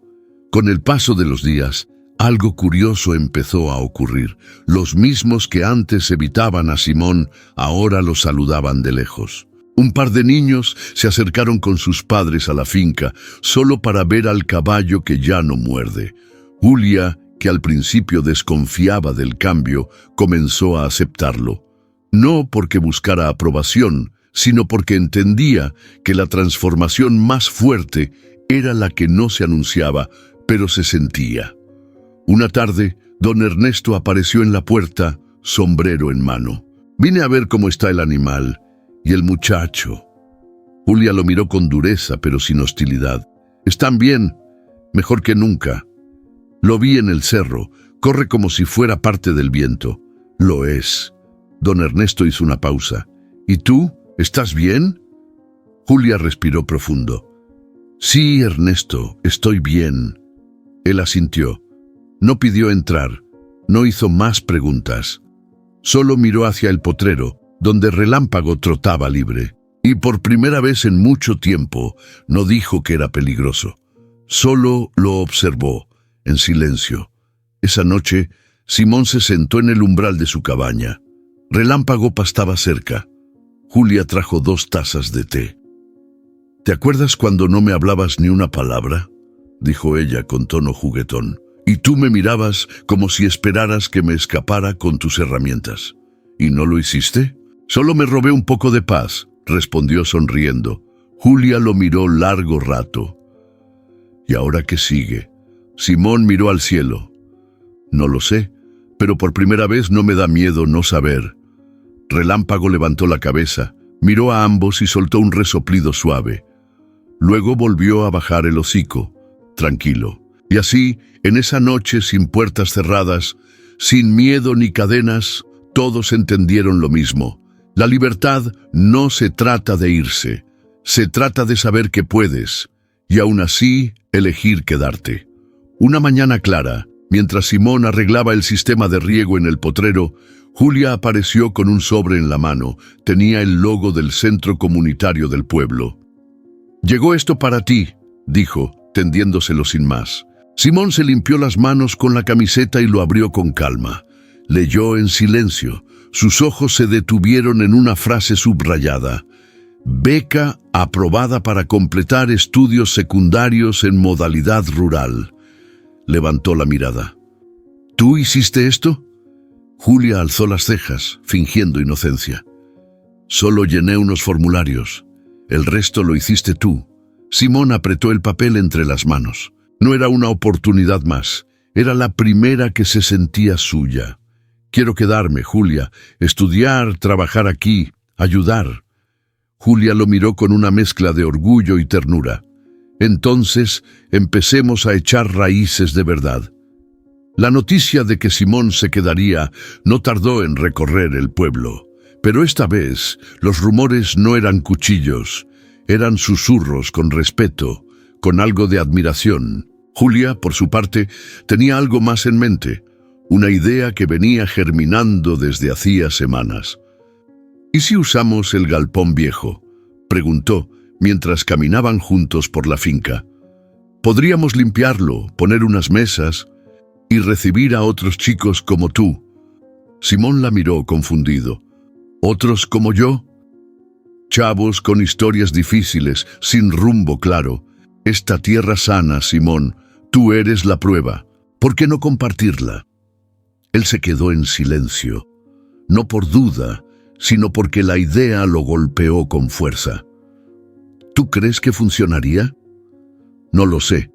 Con el paso de los días, algo curioso empezó a ocurrir. Los mismos que antes evitaban a Simón, ahora lo saludaban de lejos. Un par de niños se acercaron con sus padres a la finca, solo para ver al caballo que ya no muerde. Julia, que al principio desconfiaba del cambio, comenzó a aceptarlo. No porque buscara aprobación, sino porque entendía que la transformación más fuerte era la que no se anunciaba, pero se sentía. Una tarde, don Ernesto apareció en la puerta, sombrero en mano. «Vine a ver cómo está el animal. ¿Y el muchacho?». Julia lo miró con dureza, pero sin hostilidad. «Están bien, mejor que nunca. Lo vi en el cerro, corre como si fuera parte del viento». «Lo es». Don Ernesto hizo una pausa. «¿Y tú? ¿Estás bien?». Julia respiró profundo. «Sí, Ernesto, estoy bien». Él asintió. No pidió entrar, no hizo más preguntas. Solo miró hacia el potrero, donde Relámpago trotaba libre. Y por primera vez en mucho tiempo no dijo que era peligroso. Solo lo observó, en silencio. Esa noche, Simón se sentó en el umbral de su cabaña. Relámpago pastaba cerca. Julia trajo 2 tazas de té. «¿Te acuerdas cuando no me hablabas ni una palabra?», dijo ella con tono juguetón. «Y tú me mirabas como si esperaras que me escapara con tus herramientas. ¿Y no lo hiciste?». «Solo me robé un poco de paz», respondió sonriendo. Julia lo miró largo rato. «¿Y ahora qué sigue?». Simón miró al cielo. «No lo sé, pero por primera vez no me da miedo no saber». Relámpago levantó la cabeza, miró a ambos y soltó un resoplido suave. Luego volvió a bajar el hocico, tranquilo. Y así, en esa noche sin puertas cerradas, sin miedo ni cadenas, todos entendieron lo mismo. La libertad no se trata de irse, se trata de saber que puedes, y aún así elegir quedarte. Una mañana clara, mientras Simón arreglaba el sistema de riego en el potrero, Julia apareció con un sobre en la mano. Tenía el logo del centro comunitario del pueblo. «Llegó esto para ti», dijo, tendiéndoselo sin más. Simón se limpió las manos con la camiseta y lo abrió con calma. Leyó en silencio. Sus ojos se detuvieron en una frase subrayada. «Beca aprobada para completar estudios secundarios en modalidad rural». Levantó la mirada. «¿Tú hiciste esto?». Julia alzó las cejas, fingiendo inocencia. «Solo llené unos formularios. El resto lo hiciste tú». Simón apretó el papel entre las manos. No era una oportunidad más. Era la primera que se sentía suya. «Quiero quedarme, Julia, estudiar, trabajar aquí, ayudar». Julia lo miró con una mezcla de orgullo y ternura. «Entonces, empecemos a echar raíces de verdad». La noticia de que Simón se quedaría no tardó en recorrer el pueblo. Pero esta vez, los rumores no eran cuchillos, eran susurros con respeto, con algo de admiración. Julia, por su parte, tenía algo más en mente, una idea que venía germinando desde hacía semanas. «¿Y si usamos el galpón viejo?», preguntó, mientras caminaban juntos por la finca. Podríamos limpiarlo, poner unas mesas y recibir a otros chicos como tú. Simón la miró confundido. ¿Otros como yo? Chavos con historias difíciles, sin rumbo claro. Esta tierra sana, Simón, tú eres la prueba. ¿Por qué no compartirla? Él se quedó en silencio, no por duda, sino porque la idea lo golpeó con fuerza. ¿Tú crees que funcionaría? No lo sé,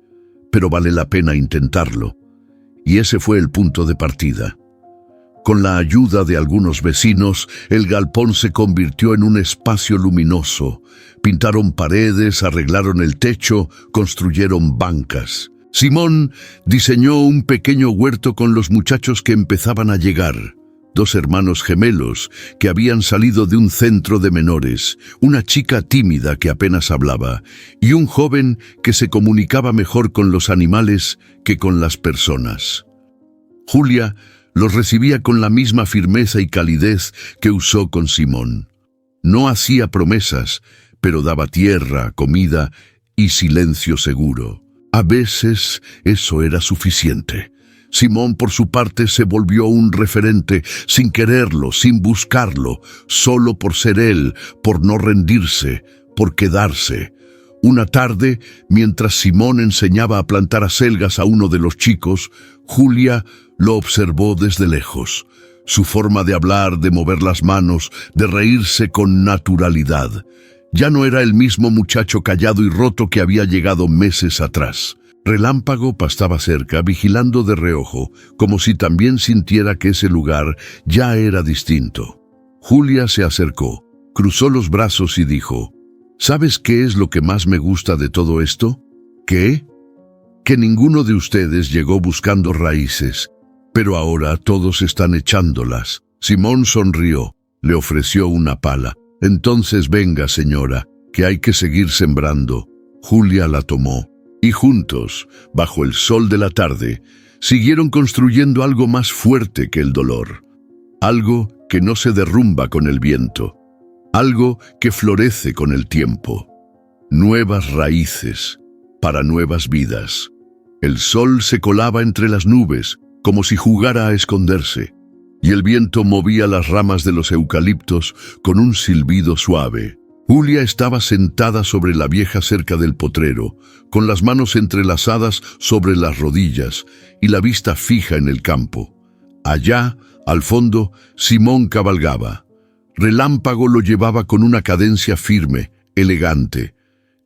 pero vale la pena intentarlo. Y ese fue el punto de partida. Con la ayuda de algunos vecinos, el galpón se convirtió en un espacio luminoso. Pintaron paredes, arreglaron el techo, construyeron bancas. Simón diseñó un pequeño huerto con los muchachos que empezaban a llegar. 2 hermanos gemelos que habían salido de un centro de menores, una chica tímida que apenas hablaba y un joven que se comunicaba mejor con los animales que con las personas. Julia los recibía con la misma firmeza y calidez que usó con Simón. No hacía promesas, pero daba tierra, comida y silencio seguro. A veces eso era suficiente. Simón, por su parte, se volvió un referente, sin quererlo, sin buscarlo, solo por ser él, por no rendirse, por quedarse. Una tarde, mientras Simón enseñaba a plantar acelgas a uno de los chicos, Julia lo observó desde lejos. Su forma de hablar, de mover las manos, de reírse con naturalidad. Ya no era el mismo muchacho callado y roto que había llegado meses atrás. Relámpago pastaba cerca, vigilando de reojo, como si también sintiera que ese lugar ya era distinto. Julia se acercó, cruzó los brazos y dijo: ¿Sabes qué es lo que más me gusta de todo esto? ¿Qué? Que ninguno de ustedes llegó buscando raíces, pero ahora todos están echándolas. Simón sonrió, le ofreció una pala. Entonces venga, señora, que hay que seguir sembrando. Julia la tomó. Y juntos, bajo el sol de la tarde, siguieron construyendo algo más fuerte que el dolor. Algo que no se derrumba con el viento. Algo que florece con el tiempo. Nuevas raíces para nuevas vidas. El sol se colaba entre las nubes, como si jugara a esconderse, y el viento movía las ramas de los eucaliptos con un silbido suave. Julia estaba sentada sobre la vieja cerca del potrero, con las manos entrelazadas sobre las rodillas y la vista fija en el campo. Allá, al fondo, Simón cabalgaba. Relámpago lo llevaba con una cadencia firme, elegante.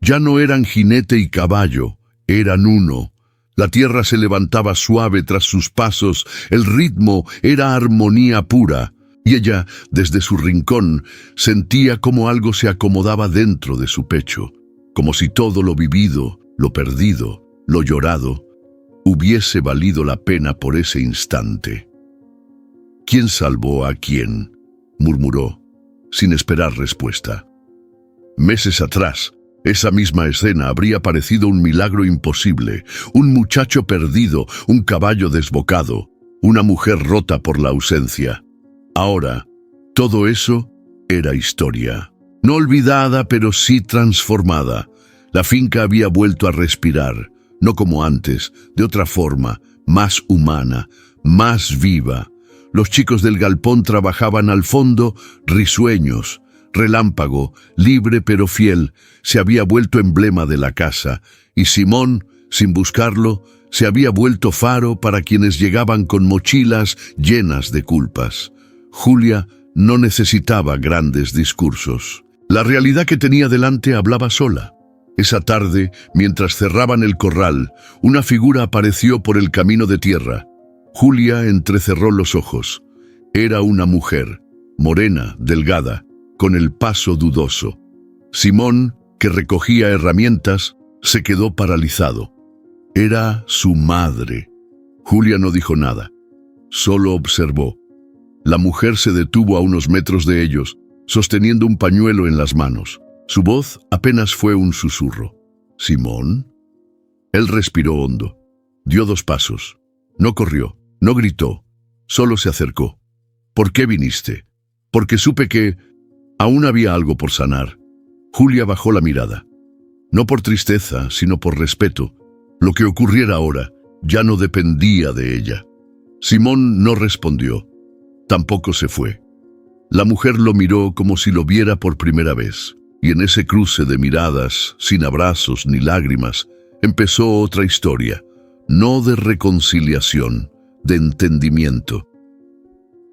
Ya no eran jinete y caballo, eran uno. La tierra se levantaba suave tras sus pasos, el ritmo era armonía pura. Y ella, desde su rincón, sentía como algo se acomodaba dentro de su pecho, como si todo lo vivido, lo perdido, lo llorado, hubiese valido la pena por ese instante. ¿Quién salvó a quién?, murmuró, sin esperar respuesta. Meses atrás, esa misma escena habría parecido un milagro imposible, un muchacho perdido, un caballo desbocado, una mujer rota por la ausencia. Ahora, todo eso era historia. No olvidada, pero sí transformada. La finca había vuelto a respirar, no como antes, de otra forma, más humana, más viva. Los chicos del galpón trabajaban al fondo, risueños. Relámpago, libre pero fiel, se había vuelto emblema de la casa, y Simón, sin buscarlo, se había vuelto faro para quienes llegaban con mochilas llenas de culpas. Julia no necesitaba grandes discursos. La realidad que tenía delante hablaba sola. Esa tarde, mientras cerraban el corral, una figura apareció por el camino de tierra. Julia entrecerró los ojos. Era una mujer, morena, delgada, con el paso dudoso. Simón, que recogía herramientas, se quedó paralizado. Era su madre. Julia no dijo nada, solo observó. La mujer se detuvo a unos metros de ellos, sosteniendo un pañuelo en las manos. Su voz apenas fue un susurro. ¿Simón? Él respiró hondo. Dio 2 pasos. No corrió, no gritó, solo se acercó. ¿Por qué viniste? Porque supe que aún había algo por sanar. Julia bajó la mirada. no por tristeza, sino por respeto. Lo que ocurriera ahora ya no dependía de ella. Simón no respondió. Tampoco se fue. La mujer lo miró como si lo viera por primera vez, y en ese cruce de miradas, sin abrazos ni lágrimas, empezó otra historia, no de reconciliación, de entendimiento.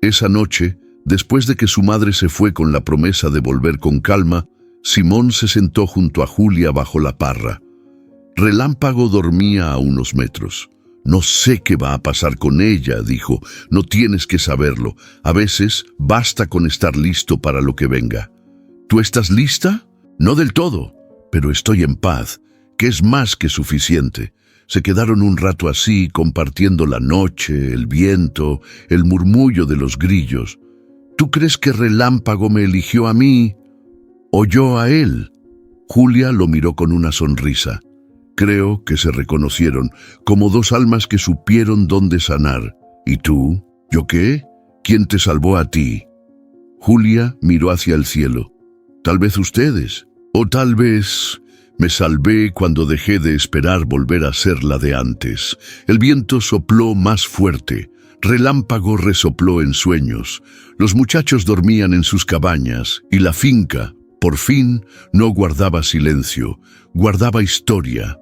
Esa noche, después de que su madre se fue con la promesa de volver con calma, Simón se sentó junto a Julia bajo la parra. Relámpago dormía a unos metros. «No sé qué va a pasar con ella», dijo. «No tienes que saberlo. A veces basta con estar listo para lo que venga». «¿Tú estás lista?» «No del todo, pero estoy en paz, que es más que suficiente». Se quedaron un rato así, compartiendo la noche, el viento, el murmullo de los grillos. «¿Tú crees que Relámpago me eligió a mí o yo a él?» Julia lo miró con una sonrisa. Creo que se reconocieron, como dos almas que supieron dónde sanar. «¿Y tú? ¿Yo qué? ¿Quién te salvó a ti?» Julia miró hacia el cielo. «Tal vez ustedes, o tal vez me salvé cuando dejé de esperar volver a ser la de antes». El viento sopló más fuerte. Relámpago resopló en sueños. Los muchachos dormían en sus cabañas y la finca, por fin, no guardaba silencio, guardaba historia.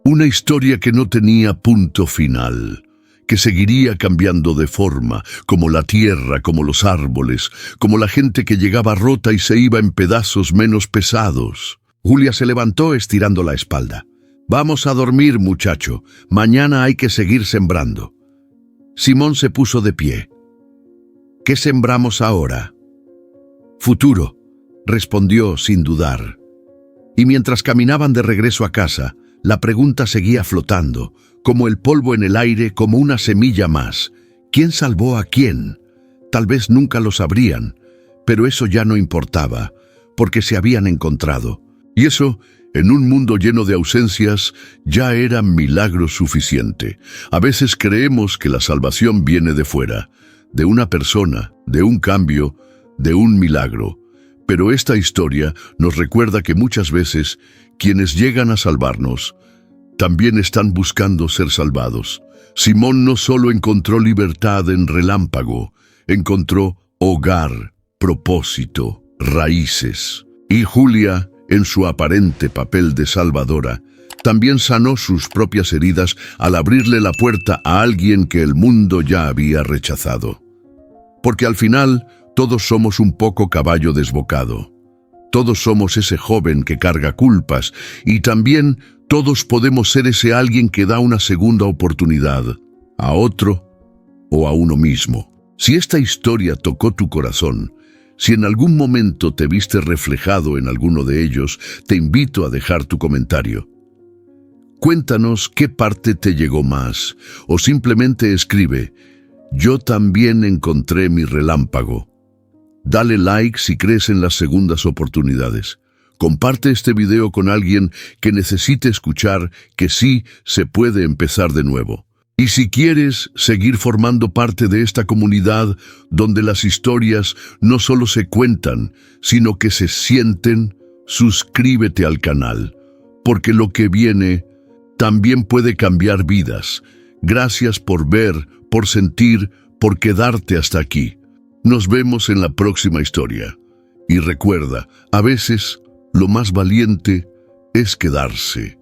Una historia que no tenía punto final, que seguiría cambiando de forma, como la tierra, como los árboles, como la gente que llegaba rota y se iba en pedazos menos pesados. Julia se levantó estirando la espalda. «Vamos a dormir, muchacho. Mañana hay que seguir sembrando». Simón se puso de pie. «¿Qué sembramos ahora?» «Futuro», respondió sin dudar. Y mientras caminaban de regreso a casa, la pregunta seguía flotando, como el polvo en el aire, como una semilla más. ¿Quién salvó a quién? Tal vez nunca lo sabrían, pero eso ya no importaba, porque se habían encontrado. Y eso, en un mundo lleno de ausencias, ya era milagro suficiente. A veces creemos que la salvación viene de fuera, de una persona, de un cambio, de un milagro. Pero esta historia nos recuerda que muchas veces quienes llegan a salvarnos también están buscando ser salvados. Simón no solo encontró libertad en Relámpago, encontró hogar, propósito, raíces. Y Julia, en su aparente papel de salvadora, también sanó sus propias heridas al abrirle la puerta a alguien que el mundo ya había rechazado. Porque al final, todos somos un poco caballo desbocado. Todos somos ese joven que carga culpas y también todos podemos ser ese alguien que da una segunda oportunidad a otro o a uno mismo. Si esta historia tocó tu corazón, si en algún momento te viste reflejado en alguno de ellos, te invito a dejar tu comentario. Cuéntanos qué parte te llegó más, o simplemente escribe: «Yo también encontré mi relámpago». Dale like si crees en las segundas oportunidades. Comparte este video con alguien que necesite escuchar que sí se puede empezar de nuevo. Y si quieres seguir formando parte de esta comunidad donde las historias no solo se cuentan, sino que se sienten, suscríbete al canal, porque lo que viene también puede cambiar vidas. Gracias por ver, por sentir, por quedarte hasta aquí. Nos vemos en la próxima historia. Y recuerda, a veces lo más valiente es quedarse.